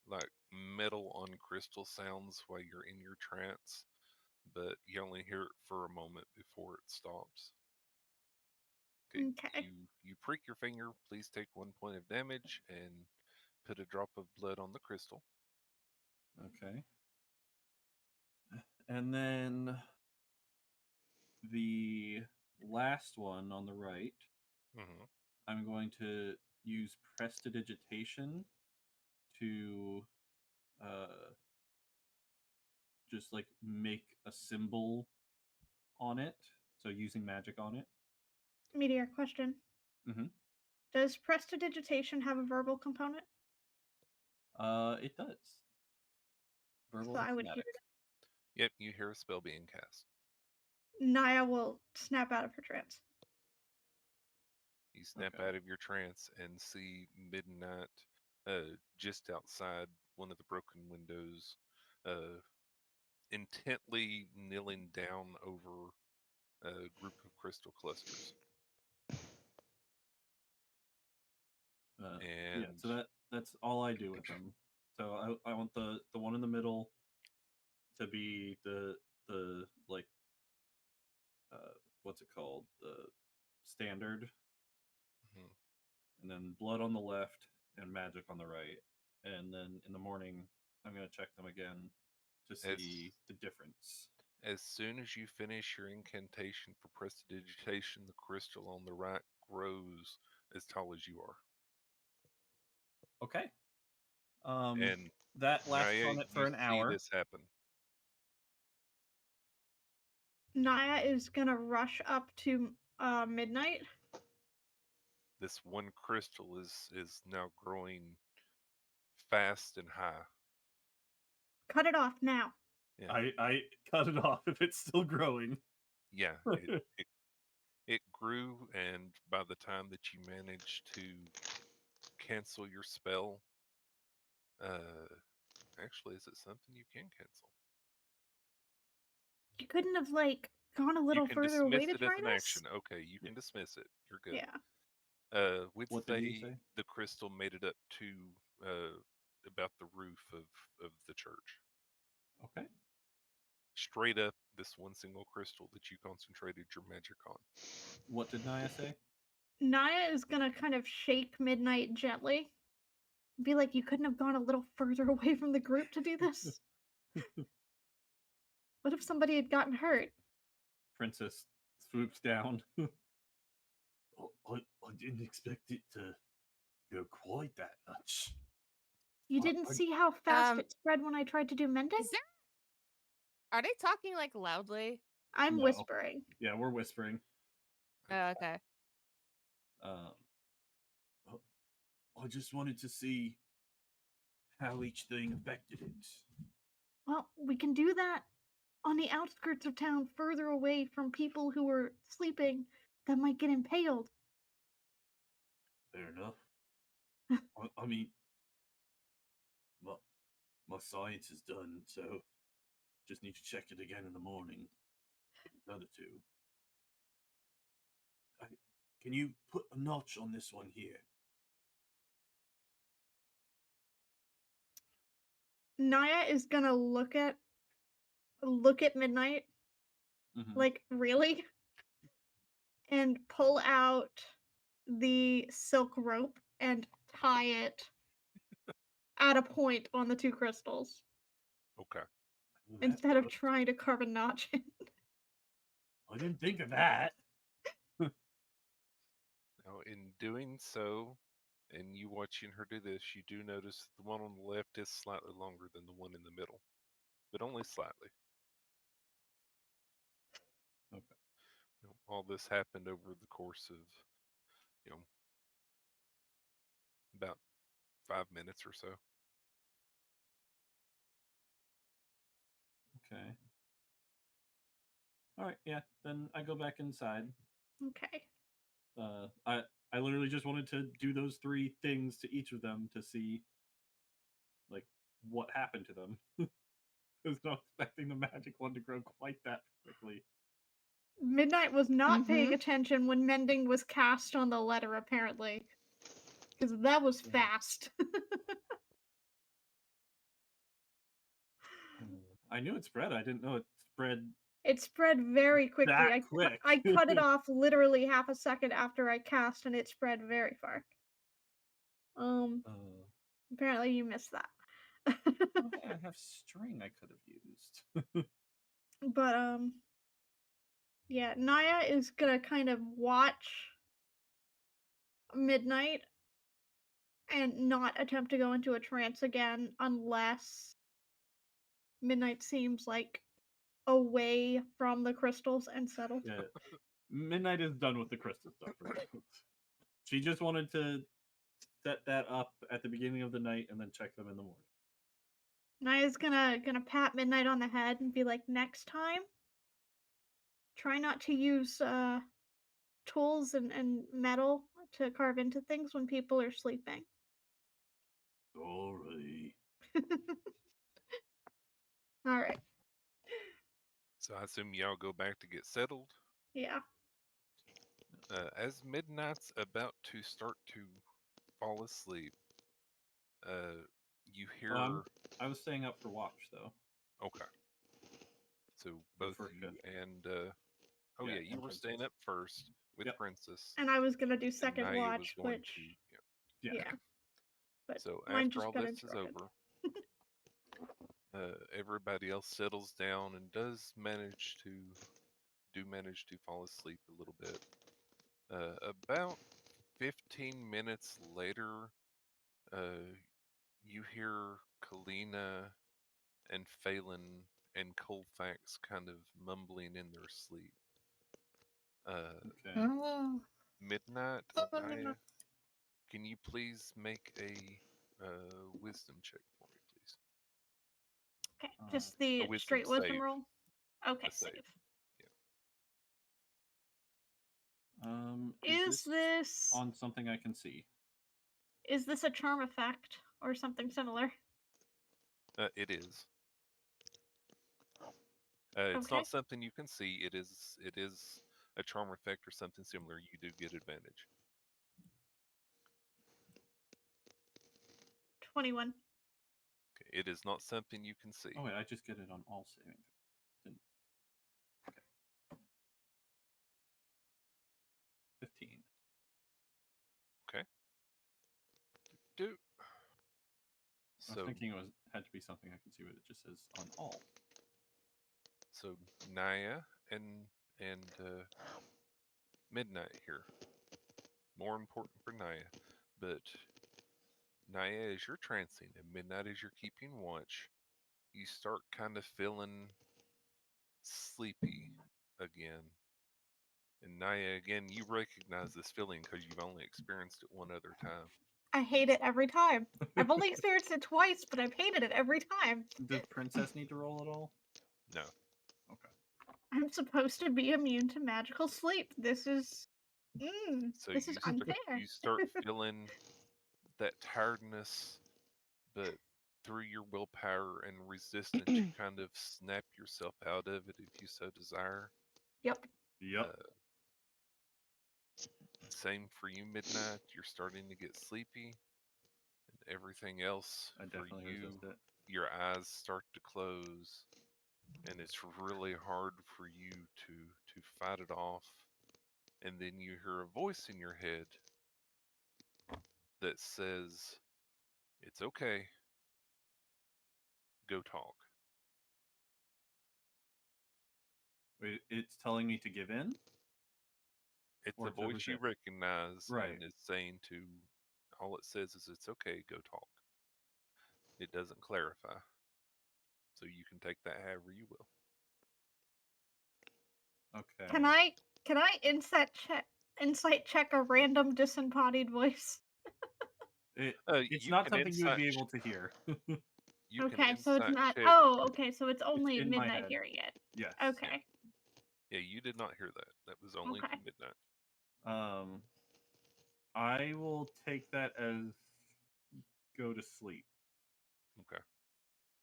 like metal on crystal sounds while you're in your trance, but you only hear it for a moment before it stops. Okay, Okay. you prick your finger. Please take 1 point of damage and put a drop of blood on the crystal. Okay. And then the last one on the right, Hmm. I'm going to use prestidigitation to just like make a symbol on it. So using magic on it. Meteor, question. Mm-hmm. Does prestidigitation have a verbal component? It does. Verbal So and I would kinetic. Yep, you hear a spell being cast. Naya will snap out of her trance. You snap Okay. out of your trance and see Midnight just outside one of the broken windows, intently kneeling down over a group of crystal clusters. Yeah, And so that's all I do with them. So I want the one in the middle to be the like what's it called, the standard, mhm, and then blood on the left and magic on the right, and then in the morning I'm gonna check them again to as see the difference. as soon as you finish your incantation for prestidigitation, the crystal on the right grows as tall as you are. Okay. And That lasts Naya, on it you for an see hour. this happen. Naya is gonna rush up to Midnight. This one crystal is now growing fast and high. Cut it off now. Yeah, I cut it off if it's still growing. yeah. It grew, and by the time that you managed to cancel your spell, actually, is it something you can cancel? You couldn't have gone a You little can further away dismiss to it as try an this? action. Okay, you can dismiss it. You're good. Yeah. We'd What did you say say? the crystal made it up to about the roof of the church. Okay. Straight up, this one single crystal that you concentrated your magic on. What did Naya say? Naya is gonna kind of shake Midnight gently. Be like, you couldn't have gone a little further away from the group to do this? What if somebody had gotten hurt? Princess swoops down. I didn't expect it to go quite that much. You I- didn't I- see how fast Um, it spread when I tried to do mending? Is there? Are they talking loudly? I'm No. whispering. Yeah, we're whispering. Oh, okay. Um, I just wanted to see how each thing affected it. Well, we can do that on the outskirts of town, further away from people who are sleeping that might get impaled. Fair enough. I mean, my science is done, so just need to check it again in the morning. The other two. Can you put a notch on this one here? Naya is gonna look at Midnight, Mm-hmm. like, really? And pull out the silk rope and tie it at a point on the two crystals Okay. instead of trying to carve a notch in. I didn't think of that. Now, in doing so, and you watching her do this, you do notice the one on the left is slightly longer than the one in the middle, but only slightly. Okay. All this happened over the course of, you know, about 5 minutes or so. Okay. All right. Yeah. Then I go back inside. Okay. I literally just wanted to do those three things to each of them to see, like, what happened to them. I was not expecting the magic one to grow quite that quickly. Midnight was not paying Mhm. attention when mending was cast on the letter, apparently. Because that was fast. I knew it spread. I didn't know it spread It spread very quickly. that quick. I cut it off literally half a second after I cast, and it spread very far. Apparently you missed that. Oh, hey, I have string I could have used. But yeah, Naya is gonna kind of watch midnight and not attempt to go into a trance again unless midnight seems like away from the crystals and settled. Yeah. Midnight is done with the crystal stuff for now. She just wanted to set that up at the beginning of the night and then check them in the morning. Naya's gonna pat Midnight on the head and be like, next time, try not to use tools and metal to carve into things when people are sleeping. Sorry. All right. So I assume y'all go back to get settled. Yeah. As midnight's about to start to fall asleep, you hear. I was staying up for watch though. Okay. So The both first you shift. and oh Yeah, yeah, you and were staying Princess. up first with Yep. Princess, And I was gonna do and second Naya was watch, going which to. Yeah. yeah. But So mine after just all got this is interrupted. over, everybody else settles down and does manage to fall asleep a little bit. About 15 minutes later, you hear Kalina and Phelan and Colfax kind of mumbling in their sleep. Okay. Oh, Midnight, Naya, can you please make a wisdom check for me, please? Okay. Uh, Just A the wisdom straight wisdom save. roll. Okay, A save. save. Is Is this on something I can see? a charm effect or something similar? It is. It's Okay. not something you can see. It is a charm effect or something similar. You do get advantage. 21. Okay. It is not something you can see. Oh wait, I just get it on all saving. Didn't. Okay. 15. Do. I was So thinking it had to be something I can see, but it just says on all. so Naya and Midnight here. More important for Naya, but Naya, as you're trancing and Midnight as you're keeping watch, you start kind of feeling sleepy again. And Naya, again, you recognize this feeling because you've only experienced it one other time. I hate it every time. I've only experienced it twice, but I've hated it every time. Does Princess need to roll at all? No. Okay. I'm supposed to be immune to magical sleep. This is So this is unfair. you start feeling that tiredness, but through your willpower and resistance, you kind of snap yourself out of it if you so desire. Yep. Yep. Same for you, Midnight. You're starting to get sleepy, and everything else I for definitely you, resist it. your eyes start to close, and it's really hard for you to fight it off. And then you hear a voice in your head that says, "It's okay. Go talk." Wait, it's telling me to give in? It's Or a to voice you resist? recognize, Right. and it's saying to, all it says is, "It's okay. Go talk." It doesn't clarify, so you can take that however you will. Okay. Can I insight check a random disembodied voice? It's You not can something you would insight be able to hear. you can Okay, so it's insight not. check. Oh, okay, so it's It's only in my Midnight head. hearing it. Yes. Okay. Yeah, you did not hear that. That was only Okay. Midnight. I will take that as go to sleep. Okay.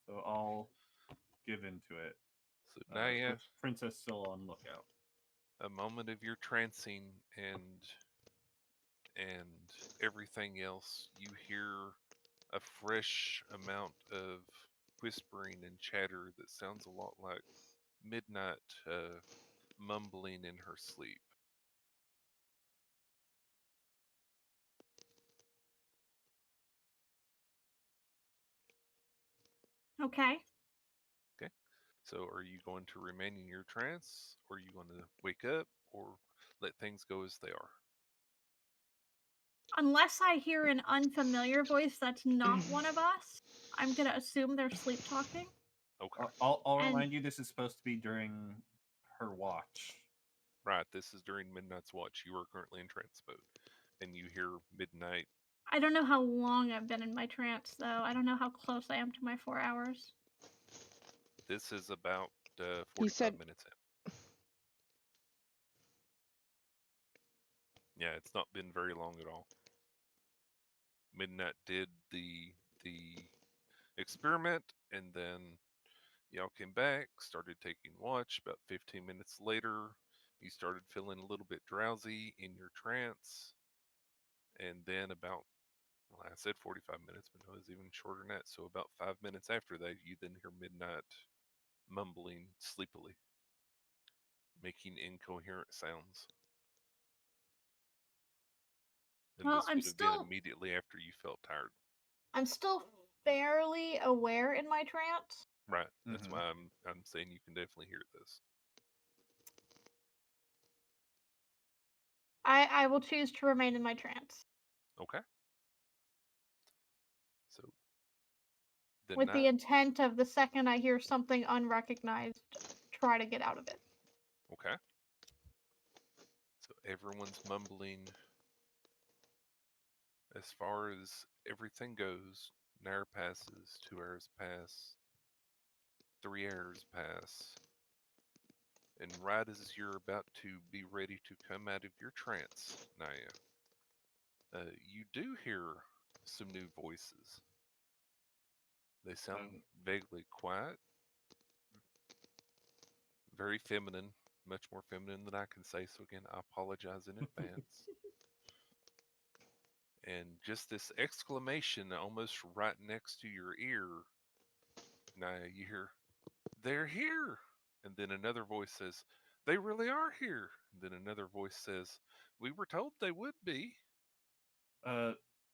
So I'll give into it. So Naya, With Princess still on lookout. a moment of your trancing and everything else, you hear a fresh amount of whispering and chatter that sounds a lot like Midnight mumbling in her sleep. Okay. Okay. So are you going to remain in your trance, or are you going to wake up, or let things go as they are? Unless I hear an unfamiliar voice that's not one of us, I'm gonna assume they're sleep talking. Okay. I'll And- remind you, this is supposed to be during her watch. Right. This is during Midnight's Watch. You are currently in trance mode, and you hear Midnight. I don't know how long I've been in my trance, though. I don't know how close I am to my 4 hours. This is about 45 You said minutes in. Yeah, it's not been very long at all. Midnight did the experiment, and then y'all came back, started taking watch. About 15 minutes later, you started feeling a little bit drowsy in your trance, and then about, well, I said 45 minutes, but no, it was even shorter than that. So about 5 minutes after that, you then hear Midnight mumbling sleepily, making incoherent sounds. And Well, this would have been immediately after you felt tired. I'm still fairly aware in my trance. Right. That's Mhm. why I'm saying you can definitely hear this. I will choose to remain in my trance. Okay. So the With the night. intent of the second I hear something unrecognized, try to get out of it. Okay. So everyone's mumbling. As far as everything goes, an hour passes, 2 hours pass, 3 hours pass, and right as you're about to be ready to come out of your trance, Naya, you do hear some new voices. They sound vaguely quiet, very feminine, much more feminine than I can say. So again, I apologize in advance. And just this exclamation almost right next to your ear, Naya, you hear, "They're here!" And then another voice says, "They really are here!" And then another voice says, "We were told they would be."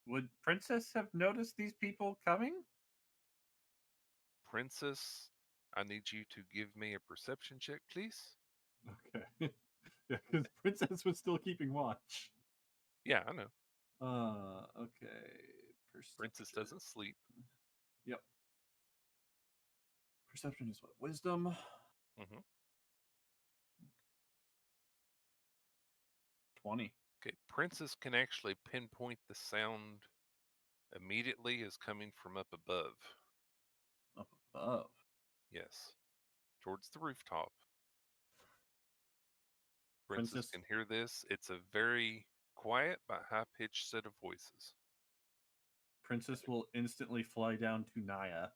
Would Princess have noticed these people coming? Princess, I need you to give me a perception check, please. Okay. Yeah, because Princess was still keeping watch. Yeah, I know. Okay. Princess Perception. doesn't sleep. Yep. Perception is what? Wisdom. Hmm. 20. Okay, Princess can actually pinpoint the sound immediately as coming from up above. Up above. Yes, towards the rooftop. Princess Princess can hear this. It's a very quiet but high pitched set of voices. Princess will instantly fly down to Naya.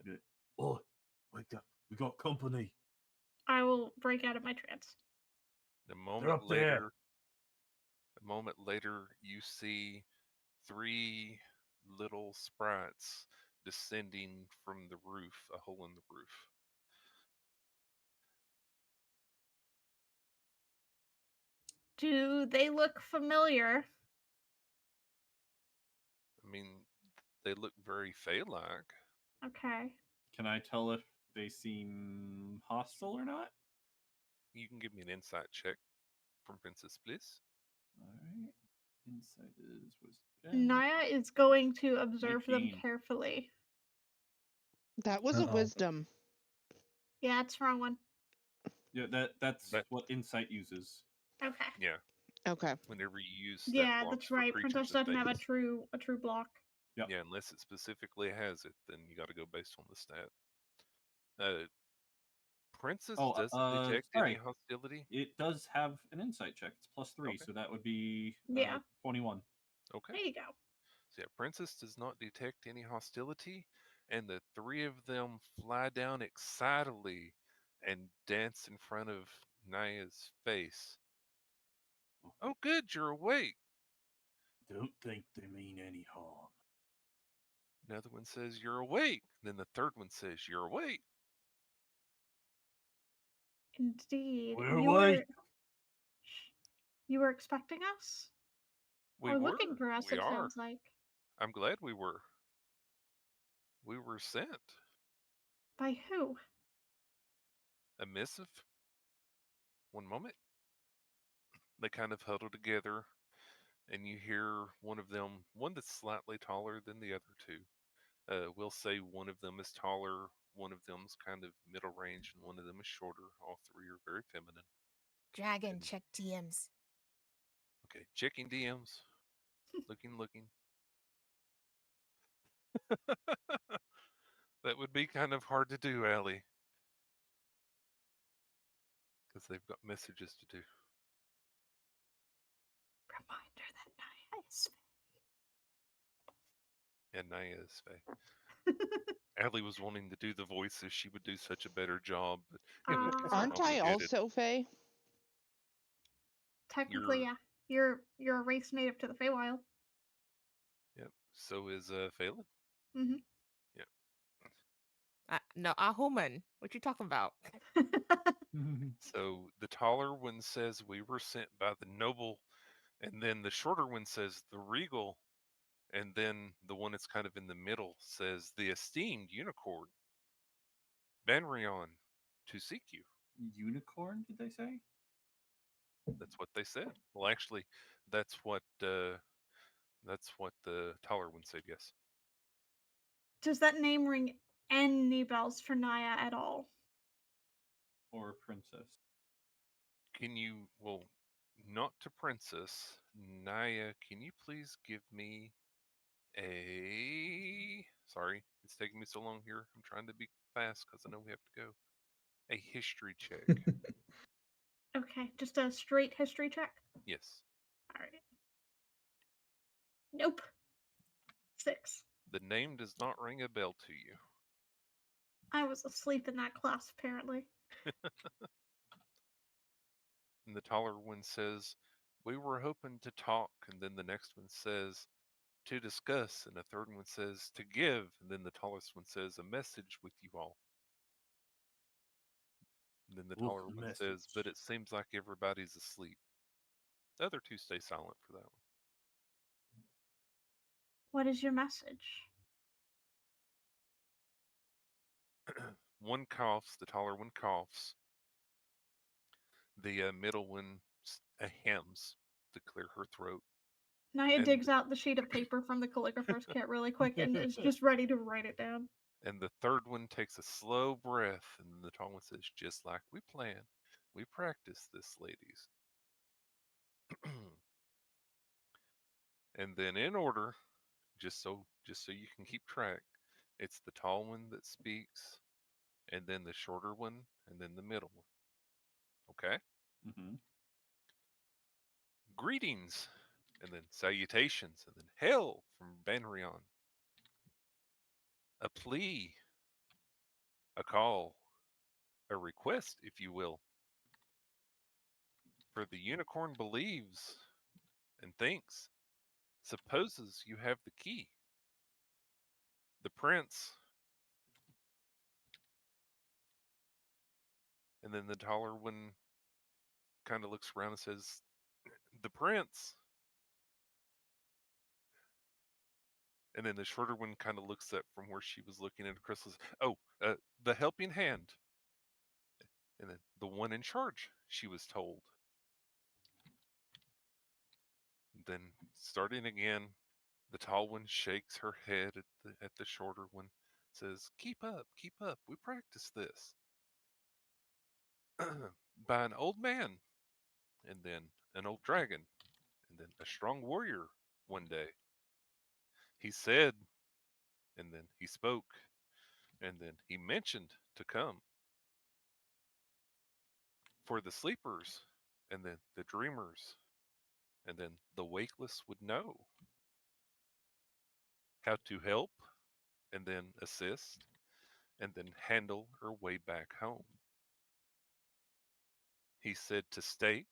Be like, "Oh, wake up. We got company. I will break out of my trance. A They're moment up there." later, you see three little sprites descending from the roof, a hole in the roof. Do they look familiar? I mean, they look very Fey-like. Okay. Can I tell if they seem hostile or not? You can give me an insight check from Princess, please. Alright. Insight is wisdom. Naya is going to observe them 19. carefully. that was a Uh-oh. wisdom. Yeah, it's the wrong one. Yeah, that's But- what insight uses. Okay. Yeah, Okay. whenever you use Yeah, stat blocks that's for right. creatures Princess and doesn't have a things. true block. Yep. Yeah, unless it specifically has it, then you got to go based on the stat. Princess doesn't detect any sorry. hostility. It does have an insight check. It's +3, Okay. so that would be Yeah. 21. Okay. There you go. So yeah, Princess does not detect any hostility, and the three of them fly down excitedly and dance in front of Naya's face. "Oh, good, you're awake." Don't think they mean any harm. Another one says, "You're awake." Then the third one says, "You're awake." Indeed. We're you awake. you were expecting us? We Or were. looking for us, We it are. sounds like. I'm glad we were. We were sent By who? a missive. One moment. They kind of huddle together. and you hear one of them, one that's slightly taller than the other two. We'll say one of them is taller, one of them's kind of middle range, and one of them is shorter. All three are very feminine. Dragon, And- check DMs. Okay, checking DMs. looking. That would be kind of hard to do, Allie. Because they've got messages to do. Reminder that Naya is And Naya is Faye. Allie was wanting to do the voices. She would do such a better job, but it would be so Ah. Aren't I complicated. also Fae? Technically, yeah. You're a race native to the Feywild. Yep. So is Phelan. Mm-hmm. No, Ahuman. What you talking about? So the taller one says we were sent by the noble, and then the shorter one says the regal, and then the one that's kind of in the middle says the esteemed unicorn, Banrion, to seek you. Unicorn, did they say? That's what they said. Well, actually, that's what the taller one said. Yes. Does that name ring any bells for Naya at all? Or princess? Can you? Well, not to Princess Naya. Can you please give me a? Sorry, it's taking me so long here. I'm trying to be fast because I know we have to go. A history check. Okay, just a straight history check. Yes. All right. Nope. 6. The name does not ring a bell to you. I was asleep in that class, apparently. And the taller one says, "We were hoping to talk." And then the next one says, "To discuss." And the third one says, "To give." And then the tallest one says, "A message with you all." And then the Ooh, taller the one says, "But message. it seems like everybody's asleep." The other two stay silent for that What is your message? one. One coughs, the taller one coughs. The middle one hems to clear her throat. Naya And digs out the sheet of paper from the calligrapher's kit really quick and is just ready to write it down. And the third one takes a slow breath, and then the tall one says, "Just like we planned. We practiced this, ladies." And then in order, just so you can keep track, it's the tall one that speaks, and then the shorter one, and then the middle one. Okay? Mm-hmm. Greetings, and then salutations, and then hail from Banrion. A plea, a call, a request, if you will. For the unicorn believes and thinks, supposes you have the key. The prince, and then the taller one kind of looks around and says, "The prince." And then the shorter one kind of looks up from where she was looking at Crystal's. "Oh, the helping hand." And then the one in charge, she was told. Then starting again, the tall one shakes her head at the shorter one, says, keep up, we practice this." By an old man, and then an old dragon, and then a strong warrior one day. He said, and then he spoke, and then he mentioned to come. For the sleepers, and then the dreamers, and then the wakeless would know how to help, and then assist, and then handle her way back home. He said to state,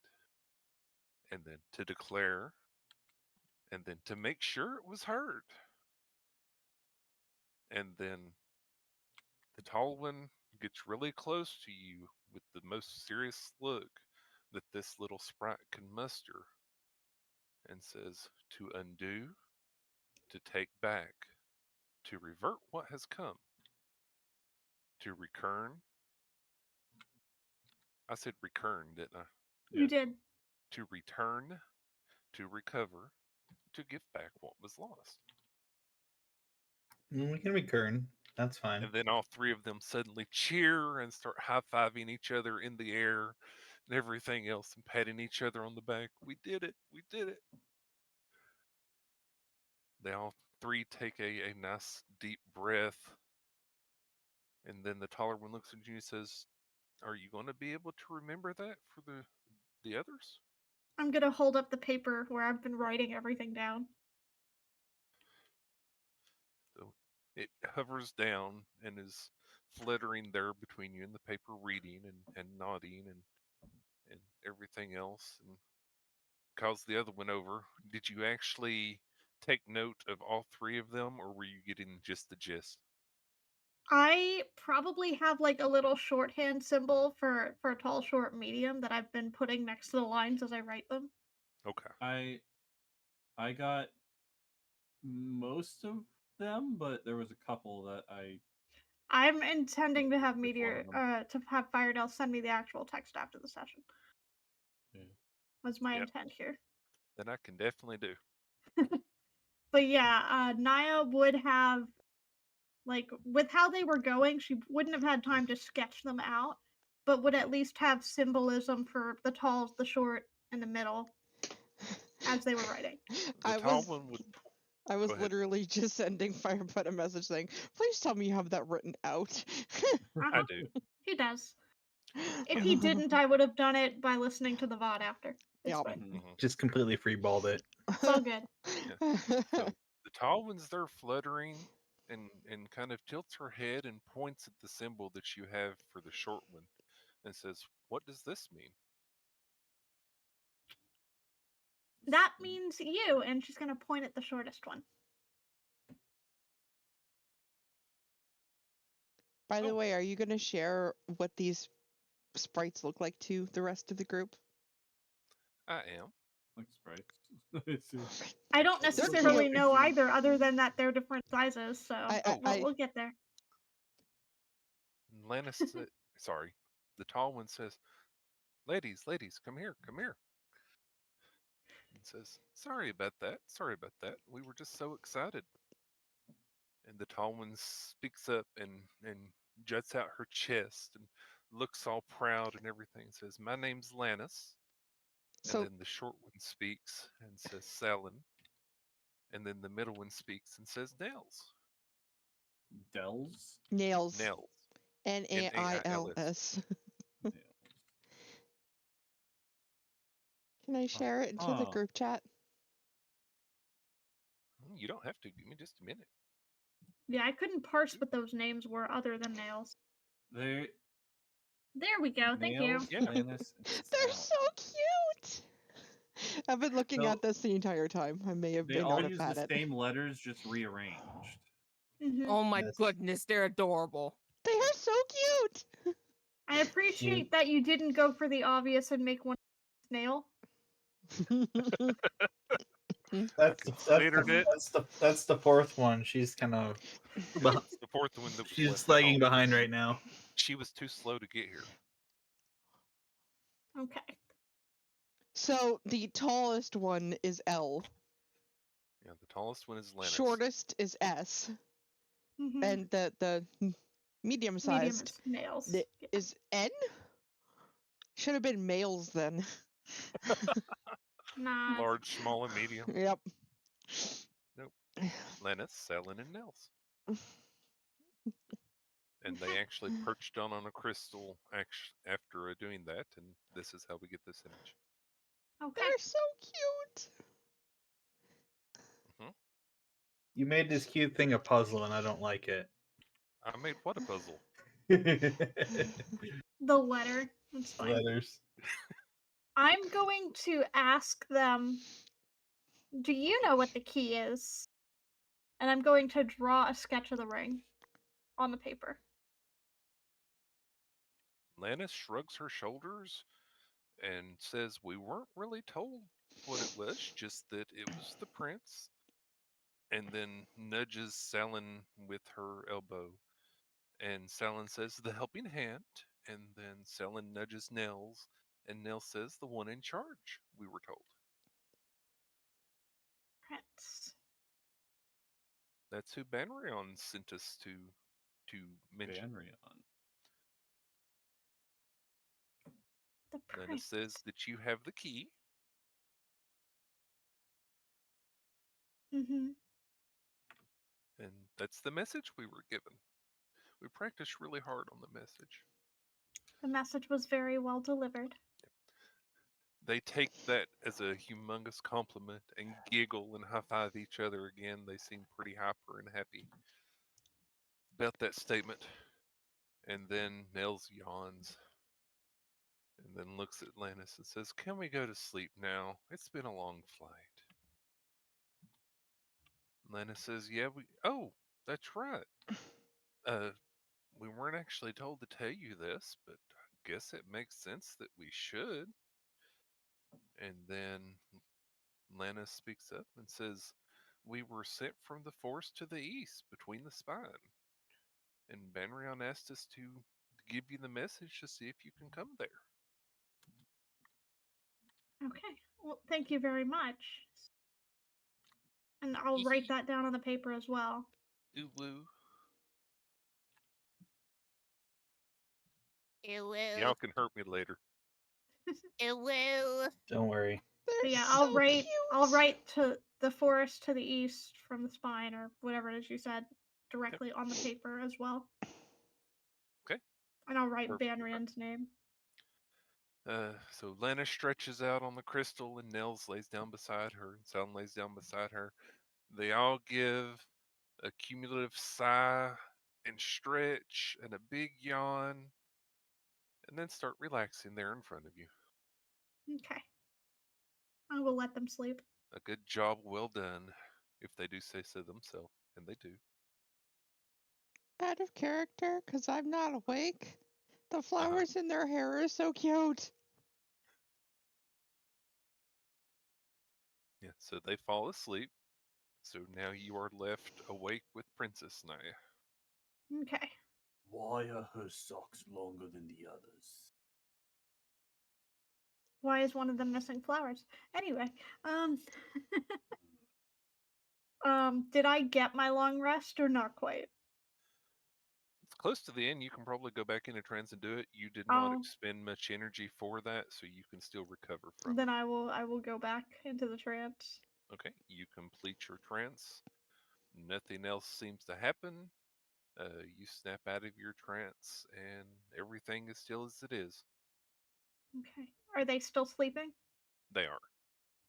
and then to declare, and then to make sure it was heard. And then the tall one gets really close to you with the most serious look that this little sprite can muster, and says, to undo, to take back, to revert what has come, to recurn. I said recurn, didn't I? You did. To return, to recover, to give back what was lost. We can return. That's fine. And then all three of them suddenly cheer and start high fiving each other in the air and everything else and patting each other on the back. We did it. We did it. They all three take a nice deep breath. And then the taller one looks at you and says, "Are you going to be able to remember that for the others?" I'm gonna hold up the paper where I've been writing everything down. So it hovers down and is fluttering there between you and the paper, reading and nodding and everything else, and calls the other one over. Did you actually take note of all three of them, or were you getting just the gist? I probably have like a little shorthand symbol for tall, short, medium that I've been putting next to the lines as I write them. Okay. I got most of them, but there was a couple that I'm intending to have Which one Meteor of them? to have Firedale send me the actual text after the session. Yeah. Was my Yep. intent here. Then I can definitely do. But yeah, Naya would have, like, with how they were going, she wouldn't have had time to sketch them out, but would at least have symbolism for the tall, the short, and the middle as they were writing. The tall one would. I was Go ahead. literally just sending Firebutt a message saying, "Please tell me you have that written out." I do. He does. If Yeah. he didn't, I would have done it by listening to the VOD after. It's Yep. fine. Mhm. Just completely freeballed it. It's all good. So the tall one's there fluttering and kind of tilts her head and points at the symbol that you have for the short one and says, "What does this mean?" That means you, and she's gonna point at the shortest one. By the Oh. way, are you going to share what these sprites look like to the rest of the group? I am. Like sprites. It's I don't Absolutely. necessarily cute. know either, other than that they're different sizes. So we'll get there. And Lannis, sorry, the tall one says, ladies, come here, come here." And says, "Sorry about that. Sorry about that. We were just so excited." And the tall one speaks up and juts out her chest and looks all proud and everything and says, "My name's Lannis." And So then the short one speaks and says, "Salin." And then the middle one speaks and says, "Nels." Dells. nails. Nels. Nails. Nails. Can I share it into the Uh-huh. group chat? You don't have to. Give me just a minute. Yeah, I couldn't parse what those names were other than nails. They There we go. Thank you. Nails, Yeah. Lannis, and They're Sal. so cute. I've been looking So- at this the entire time. I may They not all have use had the it. same letters, just rearranged. Oh my Yes. goodness, they're adorable. They are so cute. I appreciate that you didn't go for the obvious and make one snail. Considered it. That's the fourth one. She's kind of It's the fourth one that was she's left lagging behind. behind right now. She was too slow to get here. Okay. So the tallest one is L. Yeah, the tallest one is Lannis. Shortest is S. Mhm. And the medium Medium sized is nails. the- is N? Should have been males then. Not. Large, small, and medium. Yep. Nope. Lannis, Salin, and Nels. And they actually perched on a crystal after doing that, and this is how we get this image. Okay. They're so cute. You made this cute thing a puzzle, and I don't like it. I made what a puzzle. The letter. That's fine. Letters. I'm going to ask them, do you know what the key is? And I'm going to draw a sketch of the ring on the paper. Lannis shrugs her shoulders and says, "We weren't really told what it was, just that it was the prince." And then nudges Salin with her elbow. And Salin says, "The helping hand." And then Salin nudges Nels, and Nels says, "The one in charge, we were told." Okay. trance. That's who Banrion sent us to mention. Banrion. The Lena prince. says that you have the key. Mm-hmm. And that's the message we were given. We practiced really hard on the message. The message was very well delivered. They take that as a humongous compliment and giggle and high five each other again. They seem pretty hyper and happy about that statement. And then Nels yawns and then looks at Lannis and says, "Can we go to sleep now? It's been a long flight." Lannis says, "Yeah, oh, that's right. Uh, we weren't actually told to tell you this, but I guess it makes sense that we should." And then Lannis speaks up and says, "We were sent from the forest to the east between the spine. And Banrion asked us to give you the message to see if you can come there." Okay. Well, thank you very much. And I'll write that down on the paper as well. Ooh woo. It will. Y'all can hurt me later. It will. Don't worry. But They're yeah, so I'll cute. write to the forest to the east from the spine or whatever it is you said directly on the paper as well. Okay. And I'll write Perfectly fine. Banrian's name. So Lena stretches out on the crystal and Nels lays down beside her and Sound lays down beside her. They all give a cumulative sigh and stretch and a big yawn and then start relaxing there in front of you. Okay. I will let them sleep. A good job well done, if they do say so themselves, and they do. Out of character, because I'm not awake. The flowers in their hair are so cute. Yeah, so they fall asleep. So now you are left awake with Princess Naya. Okay. Why are her socks longer than the others? Why is one of them missing flowers? Anyway, did I get my long rest or not quite? It's close to the end. You can probably go back into trance and do it. You did not Oh, expend much energy for that, so you can still recover from then it. I will go back into the trance. Okay, you complete your trance. Nothing else seems to happen. You snap out of your trance, and everything is still as it is. Okay. Are they still sleeping? They are.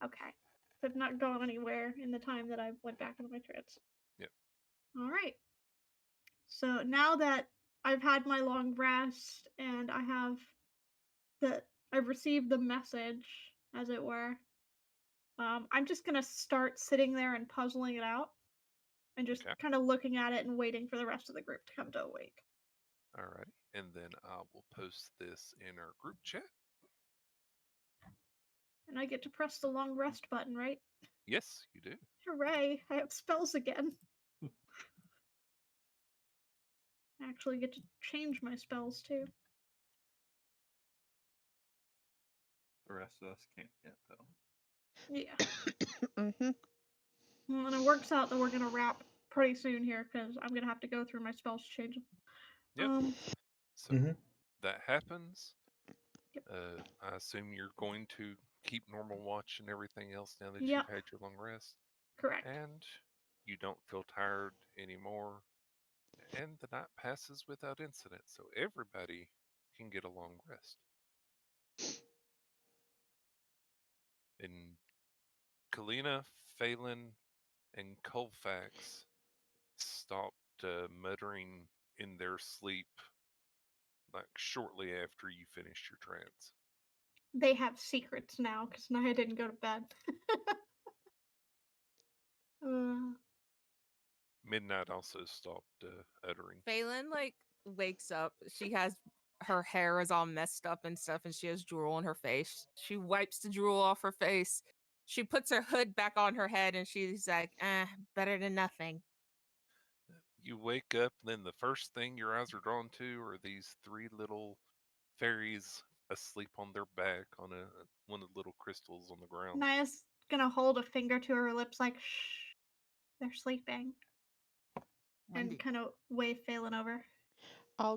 Okay. They've not gone anywhere in the time that I went back into my trance. Yep. All right. So now that I've had my long rest and I've received the message, as it were, I'm just gonna start sitting there and puzzling it out, and just Okay. kind of looking at it and waiting for the rest of the group to come to awake. Alrighty. And then I will post this in our group chat. And I get to press the long rest button, right? Yes, you do. Hooray! I have spells again. I actually get to change my spells too. The rest of us can't yet, though. Yeah. Mm-hmm. Well, and it works out that we're gonna wrap pretty soon here because I'm gonna have to go through my spells to change them. Yep. So Mhm. that happens. Yep. I assume you're going to keep normal watch and everything else now that Yep. you've had your long rest. Correct. And you don't feel tired anymore. And the night passes without incident. So everybody can get a long rest. And Kalina, Phelan, and Colfax stopped muttering in their sleep like shortly after you finished your trance. They have secrets now because Naya didn't go to bed. uh, Midnight also stopped uttering. Phelan like wakes up. She has her hair is all messed up and stuff, and she has drool on her face. She wipes the drool off her face. She puts her hood back on her head, and she's like, better than nothing." You wake up, and then the first thing your eyes are drawn to are these three little fairies asleep on their back on one of the little crystals on the ground. Naya's gonna hold a finger to her lips, like, shh, they're sleeping, and kind of wave Phelan over.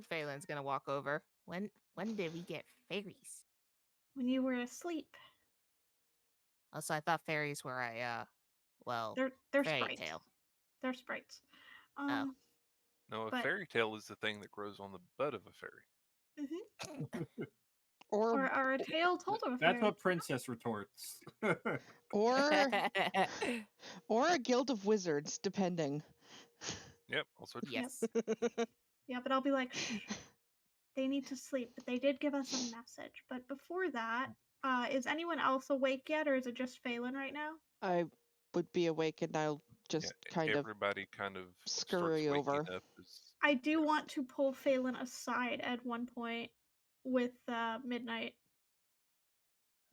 Phelan's gonna walk over. When did we get fairies? When you were asleep, Also, I thought fairies were a well, they're fairy sprites. tale. They're sprites. No, a but- fairy tale is the thing that grows on the butt of a fairy. Or Or a tale told of a That's fairy. what Princess retorts. or or a guild of wizards, depending. Yep, also true. Yes. Yeah, but I'll be like, shh, they need to sleep. But they did give us a message. But before that, is anyone else awake yet, or is it just Phelan right now? I would be awake and I'll just kind of everybody kind of scurry starts waking over. up I do want to pull Phelan aside at one point with Midnight.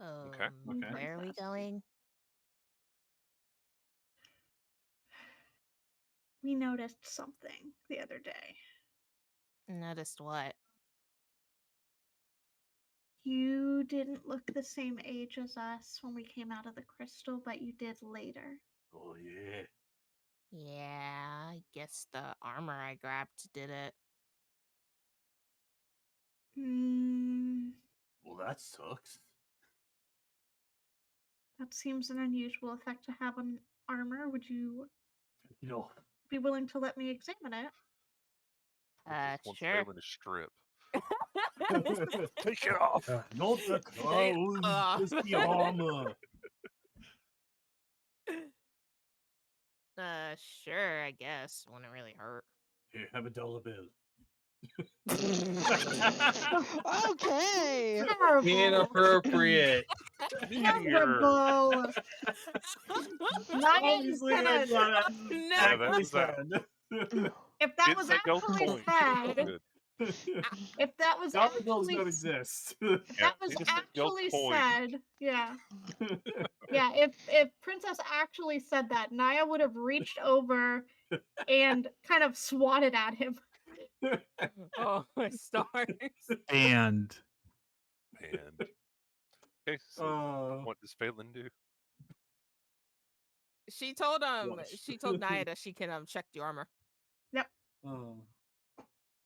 Okay. Where are we going? We noticed something the other day. Noticed what? You didn't look the same age as us when we came out of the crystal, but you did later. Oh yeah. Yeah, I guess the armor I grabbed did it. Well, that sucks. That seems an unusual effect to have on armor. Would you You know, be willing to let me examine it? Sure. Phelan to strip. take it off. Not the clothes, just the armor. Sure, I guess. Wouldn't really hurt. Here, have a dollar bill. Okay. Terrible. Inappropriate. Terrible. Naya's gonna. Yeah, that was that. If that It's was a gold actually point. said, Good. if that was dollar bills actually don't exist. that was it's a gold actually point. said, yeah. Yeah, if Princess actually said that, Naya would have reached over and kind of swatted at him. Oh, my stars. And Okay, so what does Phelan do? She told Watch. she told Naya that she can check the armor. Yep. Oh.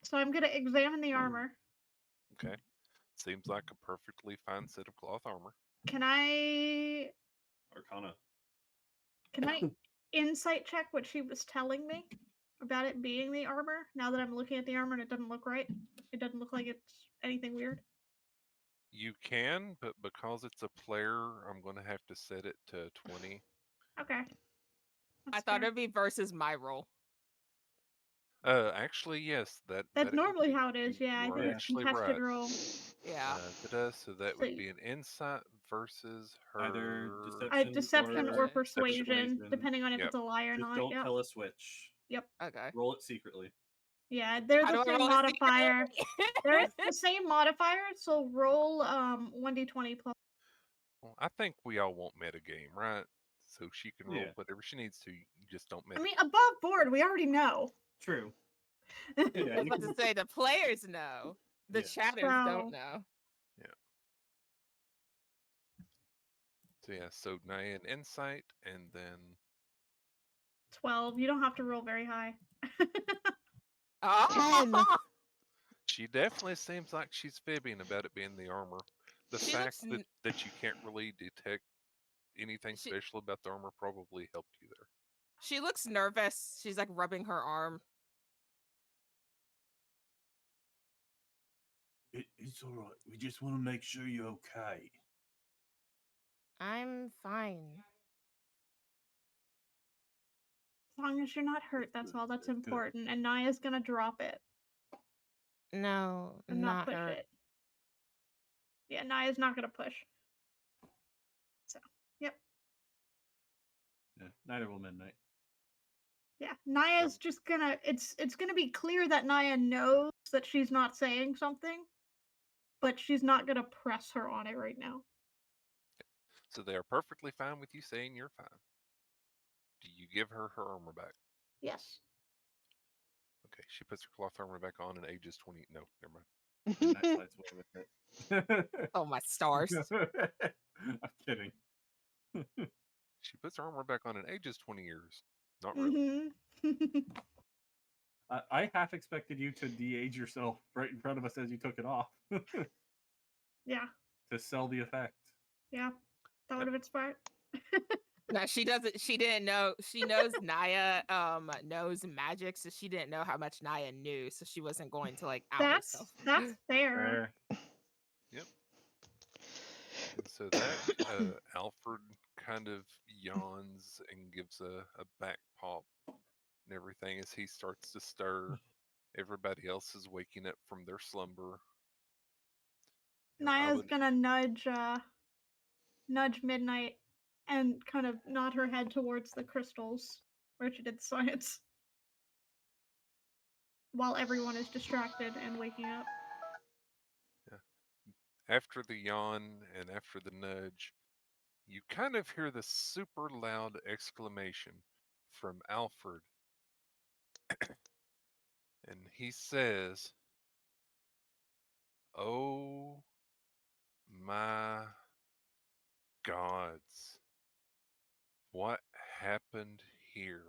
So I'm gonna examine the armor. Okay. Seems like a perfectly fine set of cloth armor. Can I Arcana. insight check what she was telling me about it being the armor? Now that I'm looking at the armor and it doesn't look right. It doesn't look like it's anything weird. You can, but because it's a player, I'm going to have to set it to 20. Okay. I thought it'd be versus my roll. Actually, yes. That's that it would normally be. how it is. Yeah, I You are think it's actually contested right. roll. Yeah. So that would be an insight versus her. Either deception, Deception or persuasion, persuasion. depending on if Yep. it's a lie or Just not. don't Yep. tell us which. Yep. Okay. Roll it secretly. Yeah, they're How the do I same roll it modifier. secretly? They're the same modifier, so roll 1d20 plus. Well, I think we all want metagame, right? So she can roll Yeah. whatever she needs to. You just don't I metagame. mean, above board, we already know. True. I Yeah, was about to say the players know. The Yes. chatters So- don't know. So yeah, so Naya and insight, and then 12. You don't have to roll very high. Oh! she definitely seems like she's fibbing about it being the armor. The She fact looks that you can't really detect anything special about the armor probably helped you there. She looks nervous. She's like rubbing her arm. It's all right. We just want to make sure you're okay. I'm fine. As long as you're not hurt, that's good, all that's that's good. important. And Naya's gonna drop it No, and not push hurt. it. Yeah, Naya's not gonna push. So, yep. Yeah, neither will Midnight. Yeah, Naya's just gonna. It's gonna be clear that Naya knows that she's not saying something, but she's not gonna press her on it right now. So they are perfectly fine with you saying you're fine. Do you give her her armor back? Yes. Okay, she puts her cloth armor back on and ages 20. No, never mind. Midnight slides away with it. Oh my stars. I'm kidding. She puts her armor back on and ages 20 years. Not really. Mm-hmm. I half expected you to de-age yourself right in front of us as you took it off Yeah, to sell the effect. yeah. That would have been smart. No, she doesn't. She didn't know. She knows Naya knows magic, so she didn't know how much Naya knew, so she wasn't going to like out herself. That's fair. Yep. And so that Alfred kind of yawns and gives a back pop and everything as he starts to stir. Everybody else is waking up from their slumber. You know, I Naya's would, gonna nudge Midnight and kind of nod her head towards the crystals where she did science. While everyone is distracted and waking up. after the yawn and after the nudge, you kind of hear this super loud exclamation from Alfred. And he says, "Oh my gods, what happened here?"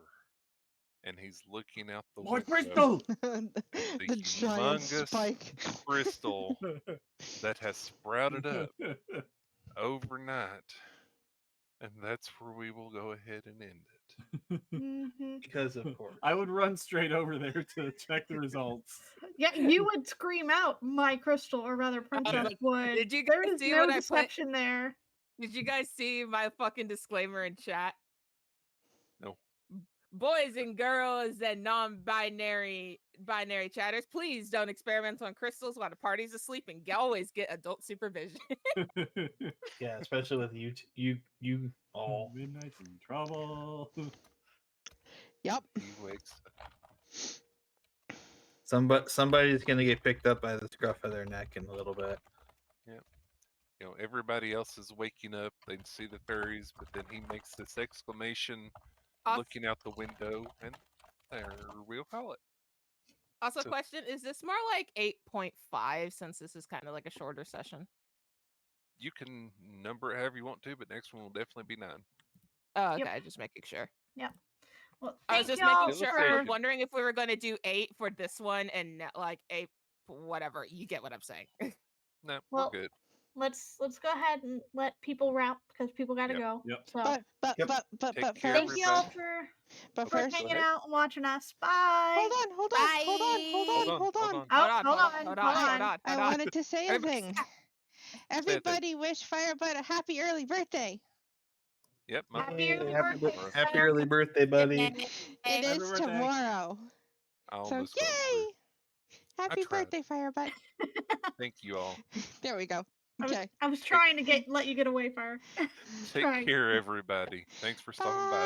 And he's looking out the More window. crystal! The giant humongous spike. crystal that has sprouted up overnight. And that's where we will go ahead and end it. Mm-hmm. Because of course. I would run straight over there to check the results. Yeah, you would scream out, "My crystal," or rather, Princess like, would. did you There guys is see no what I put? deception there. Did you guys see my fucking disclaimer in chat? No. Boys and girls and non-binary chatters, please don't experiment on crystals while the party's asleep and always get adult supervision. Yeah, especially with you all. Midnight's in trouble. Yep. He wakes up. Somebody's gonna get picked up by the scruff of their neck in a little bit. You know, everybody else is waking up. They see the fairies, but then he makes this exclamation Also, looking out the window, and there we'll call it. also So- question, is this more like 8.5 since this is kind of like a shorter session? You can number it however you want to, but next one will definitely be 9. Oh, okay, Yep. just making sure. Well, I was thank just y'all making sure. for- I was wondering if we were going to do 8 for this one and like 8, whatever. You get what I'm saying. No, Well, we're good. let's go ahead and let people wrap because people gotta Yep. go. Yep. So But Yep. Take care, thank y'all everybody. but for first, hanging ahead. out and watching us. Bye. hold on, hold on, hold on, hold on, Hold on, hold on. hold on. Oh, hold on. hold on. I wanted to say a Everybody thing. stop. Everybody wish Firebutt a happy early birthday. Yep, my Happy early Happy, birthday. happy early birthday, buddy. It Happy is birthday. tomorrow. I So almost got through. yay! Happy tried. birthday, Firebutt. Thank you all. There we go. I was, Okay. I was trying to let you get away, Fire. Take Trying. care, everybody. Thanks for stopping by. Bye.